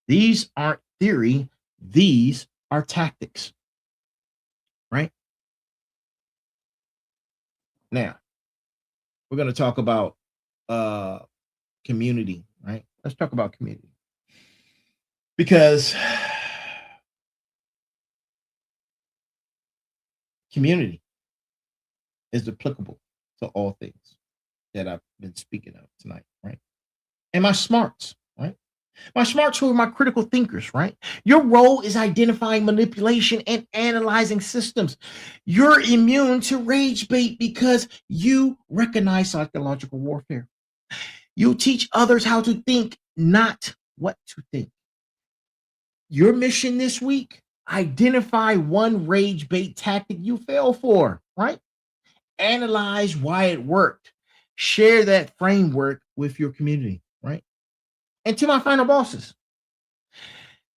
These aren't theory. These are tactics, right? Now, we're going to talk about community, right? Let's talk about community. Because community is applicable to all things that I've been speaking of tonight, right? And my smarts, right? My smarts who are my critical thinkers, right? Your role is identifying manipulation and analyzing systems. You're immune to rage bait because you recognize psychological warfare. You teach others how to think, not what to think. Your mission this week, identify one rage bait tactic you fell for, right? Analyze why it worked. Share that framework with your community, right? And to my final bosses,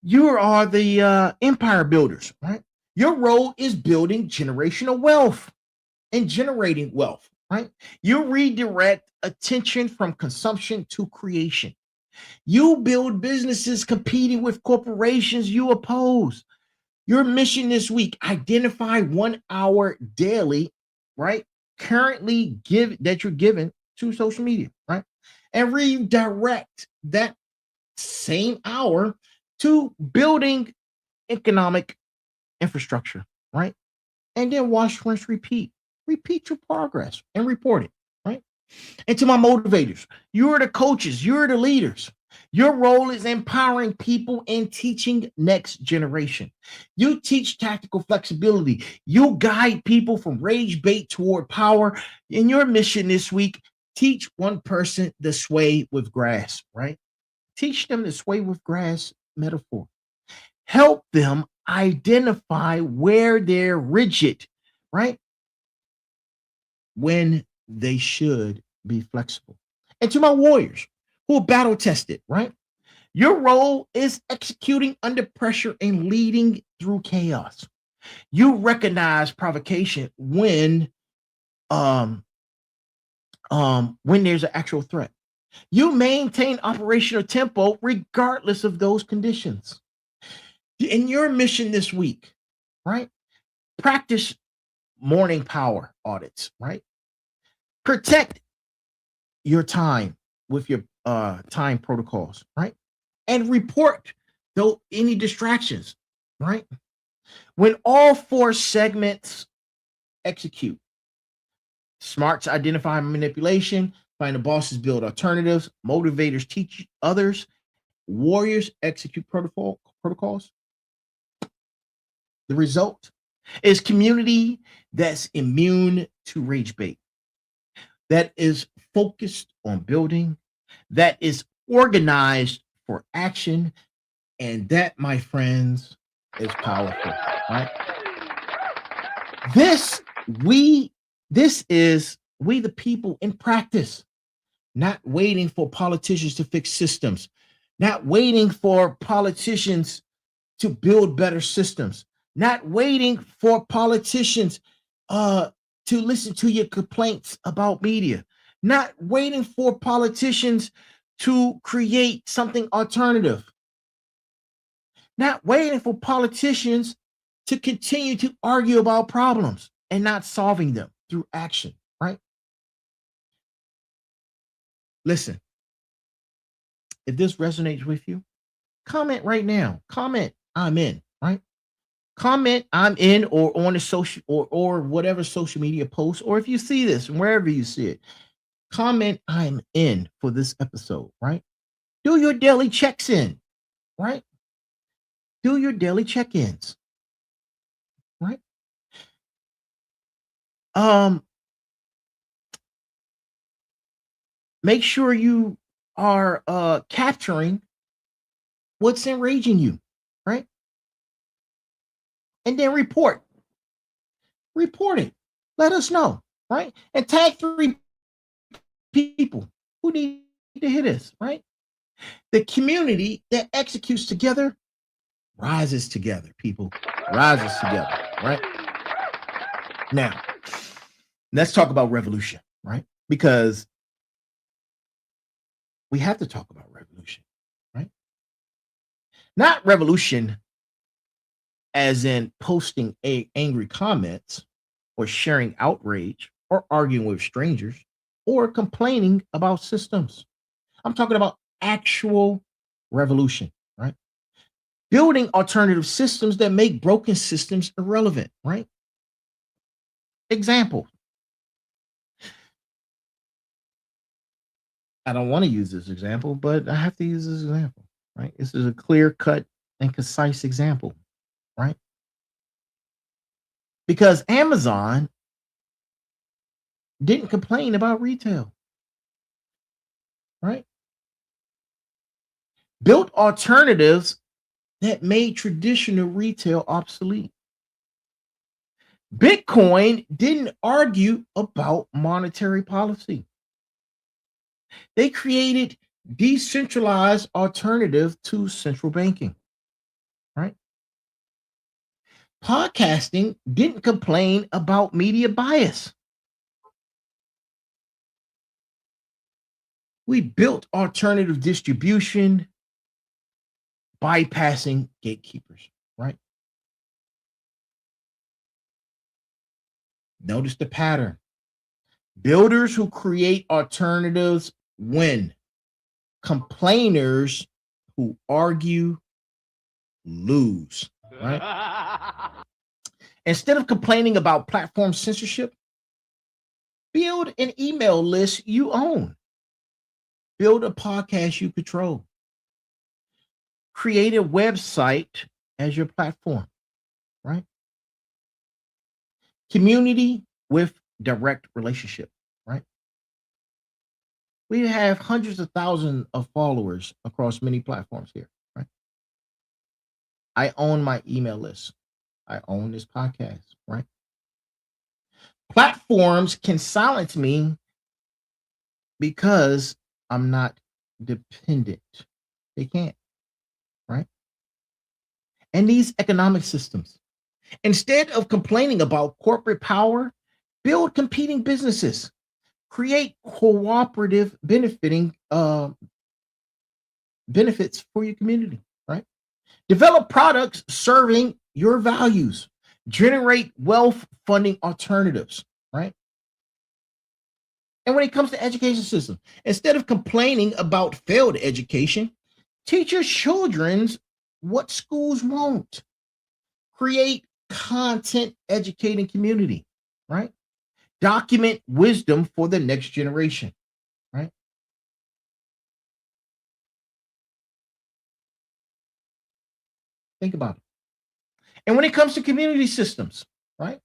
you are the empire builders, right? Your role is building generational wealth and generating wealth, right? You redirect attention from consumption to creation. You build businesses competing with corporations you oppose. Your mission this week, identify 1 hour daily, right? Currently that you're given to social media, right? And redirect that same hour to building economic infrastructure, right? And then wash, rinse, repeat. Repeat your progress and report it, right? And to my motivators, you're the coaches, you're the leaders. Your role is empowering people and teaching next generation. You teach tactical flexibility. You guide people from rage bait toward power. In your mission this week, Teach one person the sway with grass, right? Teach them the sway with grass metaphor. Help them identify where they're rigid, right? When they should be flexible. And to my warriors who are battle tested, right? Your role is executing under pressure and leading through chaos. You recognize provocation when there's an actual threat. You maintain operational tempo regardless of those conditions. In your mission this week, right? Practice morning power audits, right? Protect your time with your time protocols, right? And report though any distractions, right? When all four segments execute, smarts identify manipulation, find the bosses build alternatives, motivators teach others, warriors execute protocols. The result is community that's immune to rage bait, that is focused on building, that is organized for action, and that, my friends, is powerful, right? This is we the people in practice, not waiting for politicians to fix systems, not waiting for politicians to build better systems, not waiting for politicians to listen to your complaints about media, not waiting for politicians to create something alternative, not waiting for politicians to continue to argue about problems and not solving them through action, right? Listen, if this resonates with you, comment right now. Comment, I'm in, right? Comment, I'm in, or on a social or whatever social media post, or if you see this, wherever you see it, comment, I'm in for this episode, right? Do your daily checks in, right? Do your daily check-ins, right? Make sure you are capturing what's enraging you, right? And then report it. Let us know, right? And tag 3 people who need to hear this, right? The community that executes together rises together, people. Rises together, right? Now, let's talk about revolution, right? Because we have to talk about revolution, right? Not revolution as in posting angry comments or sharing outrage or arguing with strangers or complaining about systems. I'm talking about actual revolution, right? Building alternative systems that make broken systems irrelevant, right? Example. I don't want to use this example, but I have to use this example, right? This is a clear cut and concise example, right? Because Amazon didn't complain about retail, right? Built alternatives that made traditional retail obsolete. Bitcoin didn't argue about monetary policy. They created decentralized alternative to central banking, right? Podcasting didn't complain about media bias. We built alternative distribution, bypassing gatekeepers, right? Notice the pattern. Builders who create alternatives win. Complainers who argue lose, right? Instead of complaining about platform censorship, build an email list you own. Build a podcast you control. Create a website as your platform, right? Community with direct relationship, right? We have hundreds of thousands of followers across many platforms here, right? I own my email list. I own this podcast, right? Platforms can silence me because I'm not dependent. They can't, right? And these economic systems, instead of complaining about corporate power, build competing businesses, create cooperative benefits for your community, right? Develop products serving your values, generate wealth funding alternatives, right? And when it comes to education system, instead of complaining about failed education, teach your children's what schools won't. Create content educating community, right? Document wisdom for the next generation, right? Think about it. And when it comes to community systems, right?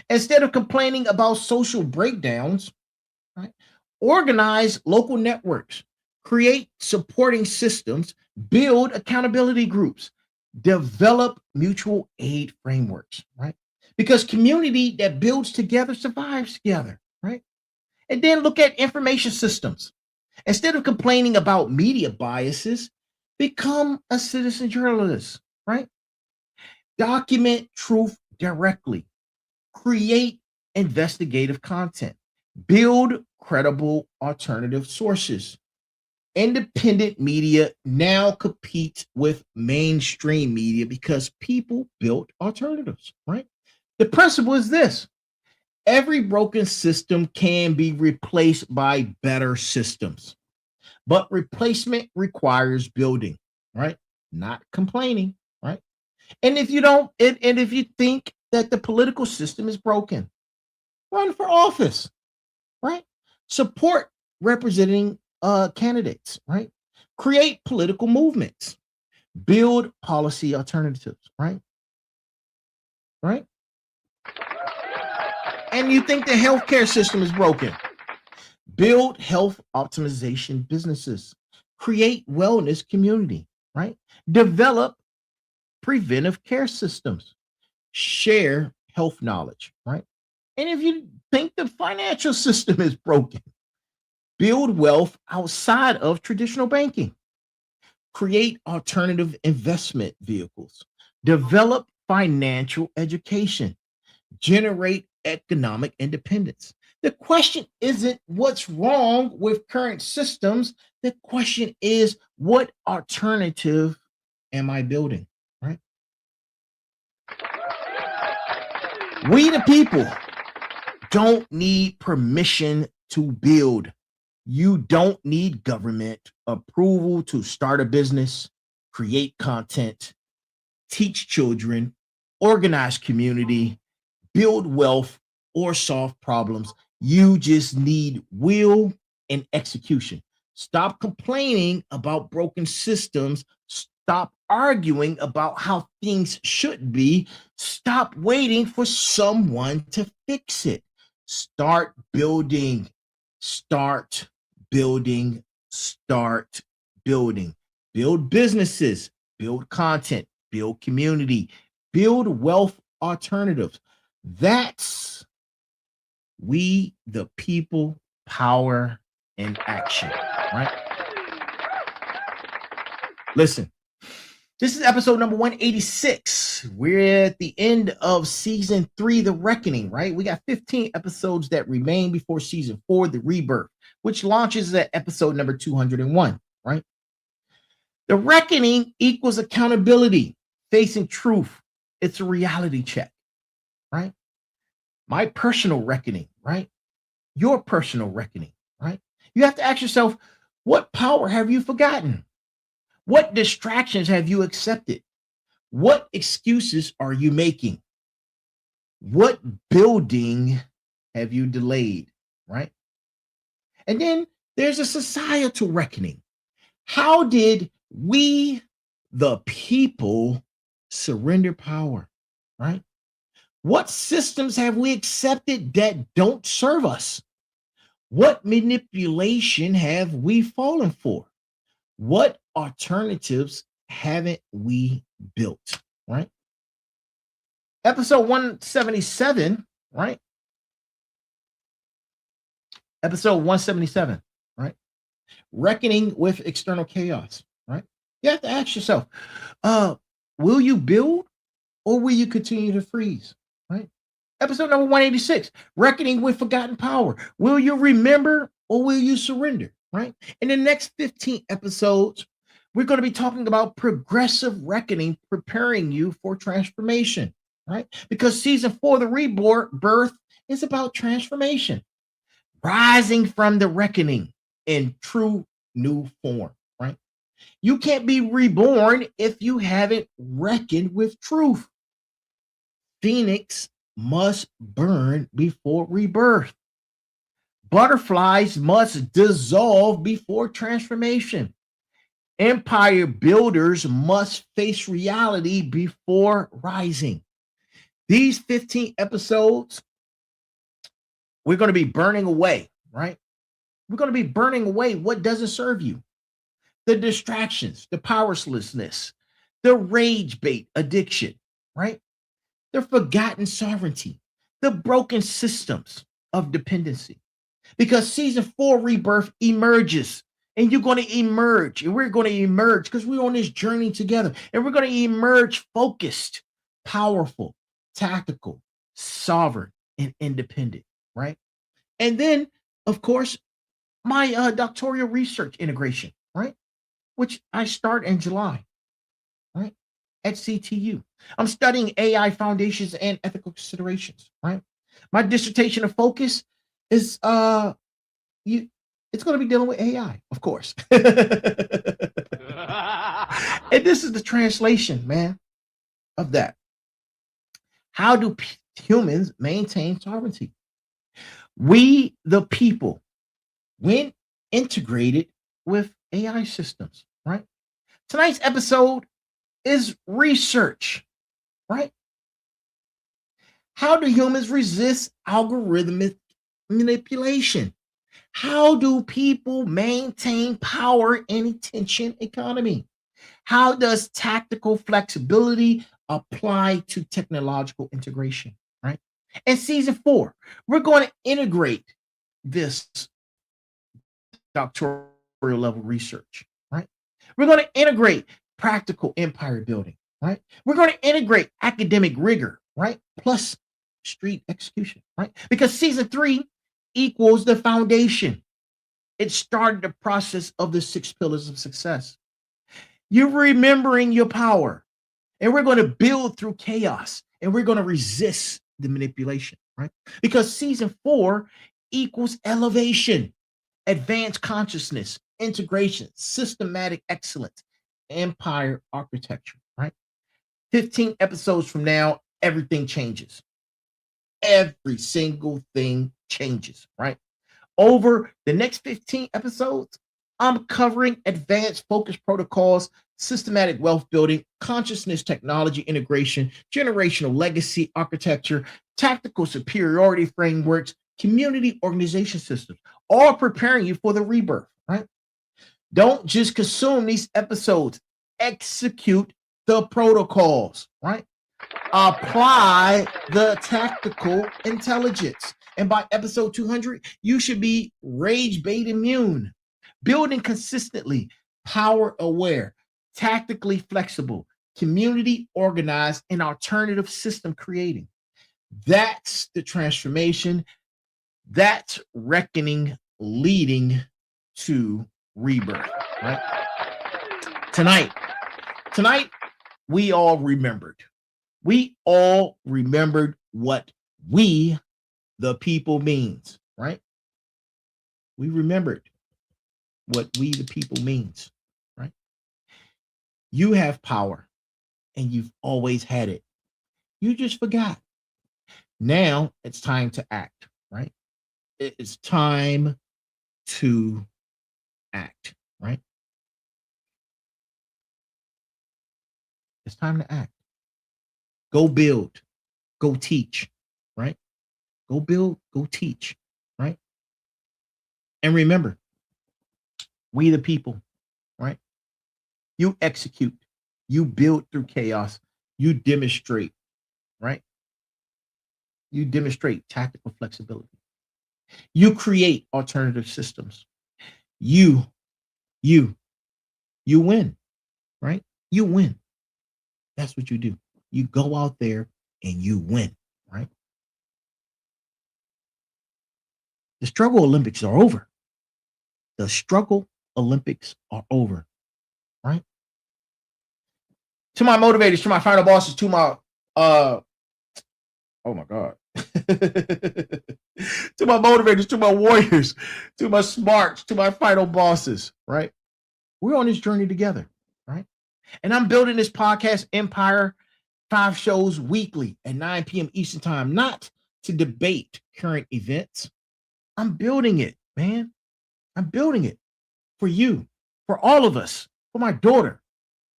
Instead of complaining about social breakdowns, right? Organize local networks, create supporting systems, build accountability groups, develop mutual aid frameworks, right? Because community that builds together survives together, right? And then look at information systems. Instead of complaining about media biases, become a citizen journalist, right? Document truth directly, create investigative content, build credible alternative sources. Independent media now competes with mainstream media because people built alternatives, right? The principle is this: every broken system can be replaced by better systems, but replacement requires building, right? Not complaining, right? And if you don't, and if you think that the political system is broken, run for office, right? Support representing candidates, right? Create political movements, build policy alternatives, right? Right? And you think the healthcare system is broken, build health optimization businesses, create wellness community, right? Develop preventive care systems, share health knowledge, right? And if you think the financial system is broken, build wealth outside of traditional banking, create alternative investment vehicles, develop financial education, generate economic independence. The question isn't what's wrong with current systems. The question is, what alternative am I building? Right? We, the people, don't need permission to build. You don't need government approval to start a business, create content, teach children, organize community, build wealth, or solve problems. You just need will and execution. Stop complaining about broken systems. Stop arguing about how things should be. Stop waiting for someone to fix it. Start building. Start building. Start building. Build businesses, build content, build community, build wealth alternatives. That's we the people, power, and action, right? Listen, this is episode number 186. We're at the end of season 3, The Reckoning, right? We got 15 episodes that remain before season 4, The Rebirth, which launches at episode number 201, right? The reckoning equals accountability, facing truth. It's a reality check, right? My personal reckoning, right? Your personal reckoning, right? You have to ask yourself, what power have you forgotten? What distractions have you accepted? What excuses are you making? What building have you delayed, right? And then there's a societal reckoning. How did we, the people, surrender power, right? What systems have we accepted that don't serve us? What manipulation have we fallen for? What alternatives haven't we built? Right? Episode 177, right? Episode 177, right? Reckoning with external chaos, right? You have to ask yourself, will you build or will you continue to freeze? Right? Episode number 186, reckoning with forgotten power. Will you remember or will you surrender? Right? In the next 15 episodes, we're going to be talking about progressive reckoning, preparing you for transformation. Right? Because season 4, the rebirth, is about transformation, rising from the reckoning in true new form. Right? You can't be reborn if you haven't reckoned with truth. Phoenix must burn before rebirth. Butterflies must dissolve before transformation. Empire builders must face reality before rising. These 15 episodes, we're going to be burning away, right? We're going to be burning away what doesn't serve you. The distractions, the powerlessness, the rage bait addiction, right? The forgotten sovereignty, the broken systems of dependency. Because season 4 rebirth emerges, and you're going to emerge, and we're going to emerge because we're on this journey together, and we're going to emerge focused, powerful, tactical, sovereign, and independent, right? And then, of course, my doctoral research integration, right? Which I start in July, right? At CTU. I'm studying AI foundations and ethical considerations, right? My dissertation of focus is it's going to be dealing with AI, of course. And this is the translation, man, of that. How do humans maintain sovereignty? We, the people, when integrated with AI systems, right? Tonight's episode is research, right? How do humans resist algorithmic manipulation? How do people maintain power in attention economy? How does tactical flexibility apply to technological integration, right? In season 4, we're going to integrate this doctoral level research, right? We're going to integrate practical empire building, right? We're going to integrate academic rigor, right? Plus street execution, right? Because season 3 equals the foundation. It started the process of the 6 pillars of success. You're remembering your power, and we're going to build through chaos, and we're going to resist the manipulation, right? Because season 4 equals elevation, advanced consciousness, integration, systematic excellence, empire architecture, right? 15 episodes from now, everything changes. Every single thing changes, right? Over the next 15 episodes, I'm covering advanced focus protocols, systematic wealth building, consciousness technology integration, generational legacy architecture, tactical superiority frameworks, community organization systems, all preparing you for the rebirth, right? Don't just consume these episodes, execute the protocols, right? Apply the tactical intelligence. And by episode 200, you should be rage bait immune, building consistently, power aware, tactically flexible, community organized, and alternative system creating. That's the transformation. That's reckoning leading to rebirth, right? Tonight, we all remembered. We all remembered what we, the people, means, right? We remembered what we, the people, means, right? You have power, and you've always had it. You just forgot. Now it's time to act, right? It's time to act, right? It's time to act. Go build, go teach, right? Go build, go teach, right? And remember, we the people, right? You execute, you build through chaos, you demonstrate, right? You demonstrate tactical flexibility. You create alternative systems. You, you, you win, right? You win. That's what you do. You go out there and you win, right? The struggle Olympics are over. The struggle Olympics are over, right? To my motivators, to my final bosses, to my oh my God. To my motivators, to my warriors, to my smarts, to my final bosses, right? We're on this journey together, right? And I'm building this podcast empire, 5 shows weekly at 9 p.m. Eastern time, not to debate current events. I'm building it, man. I'm building it for you, for all of us, for my daughter.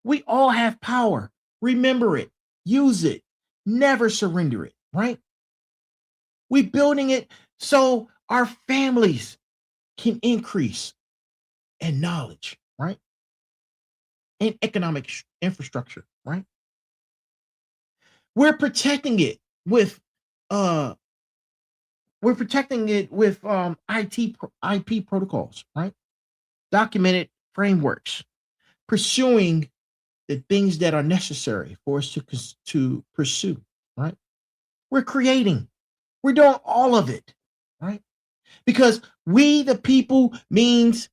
We all have power. Remember it, use it, never surrender it, right? We're building it so our families can increase in knowledge, right? And economic infrastructure, right? We're protecting it with uh IP protocols, right? Documented frameworks, pursuing the things that are necessary for us to pursue, right? We're creating, we're doing all of it, right? Because we the people means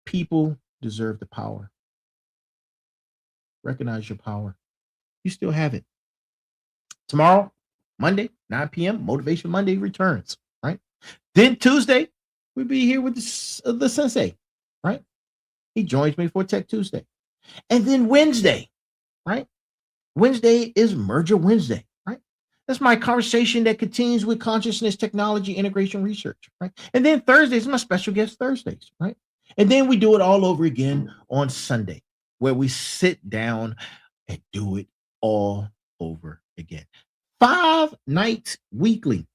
people deserve the power. Recognize your power. You still have it. Tomorrow, Monday, 9 p.m., Motivation Monday returns, right? Then Tuesday, we'll be here with the sensei, right? He joins me for Tech Tuesday. And then Wednesday, right? Wednesday is Merger Wednesday, right? That's my conversation that continues with consciousness, technology, integration, research, right? And then Thursdays, my special guest Thursdays, right? And then we do it all over again on Sunday, where we sit down and do it all over again. 5 nights weekly,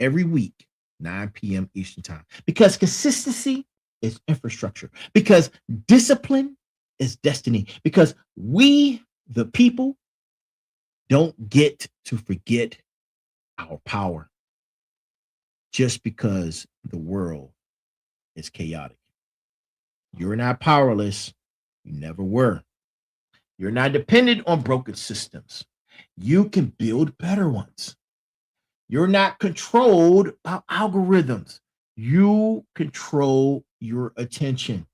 every week, 9 p.m. Eastern time. Because consistency is infrastructure. Because discipline is destiny. Because we, the people, don't get to forget our power just because the world is chaotic. You're not powerless. You never were. You're not dependent on broken systems. You can build better ones. You're not controlled by algorithms. You control your attention.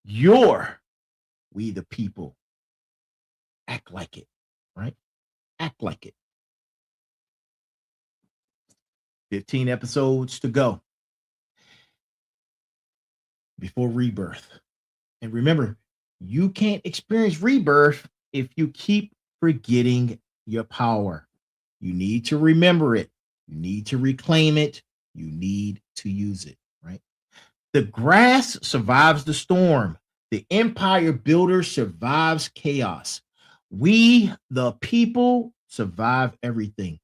We the people. Act like it, right? Act like it. 15 episodes to go before rebirth. And remember, you can't experience rebirth if you keep forgetting your power. You need to remember it. You need to reclaim it. You need to use it, right? The grass survives the storm. The empire builder survives chaos. We, the people, survive everything.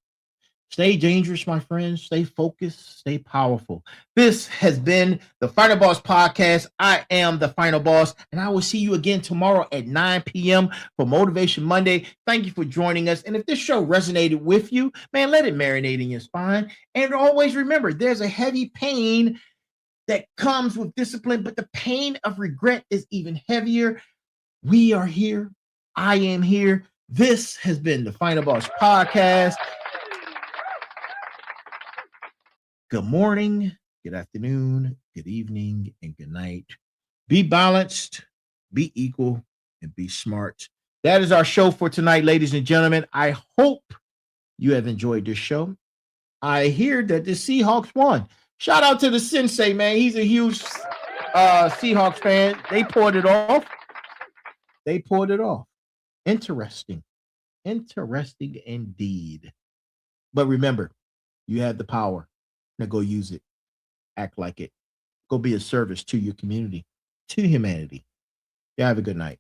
Stay dangerous, my friends. Stay focused. Stay powerful. This has been the Final Boss Podcast. I am the Final Boss, and I will see you again tomorrow at 9 p.m. for Motivation Monday. Thank you for joining us. And if this show resonated with you, man, let it marinate in your spine. And always remember, there's a heavy pain that comes with discipline, but the pain of regret is even heavier. We are here. I am here. This has been the Final Boss Podcast. Good morning, good afternoon, good evening, and good night. Be balanced, be equal, and be smart. That is our show for tonight, ladies and gentlemen. I hope you have enjoyed this show. I hear that the Seahawks won. Shout out to the sensei, man. He's a huge Seahawks fan. They pulled it off. Interesting. Interesting indeed. But remember, you have the power. Now go use it. Act like it. Go be a service to your community, to humanity. You have a good night.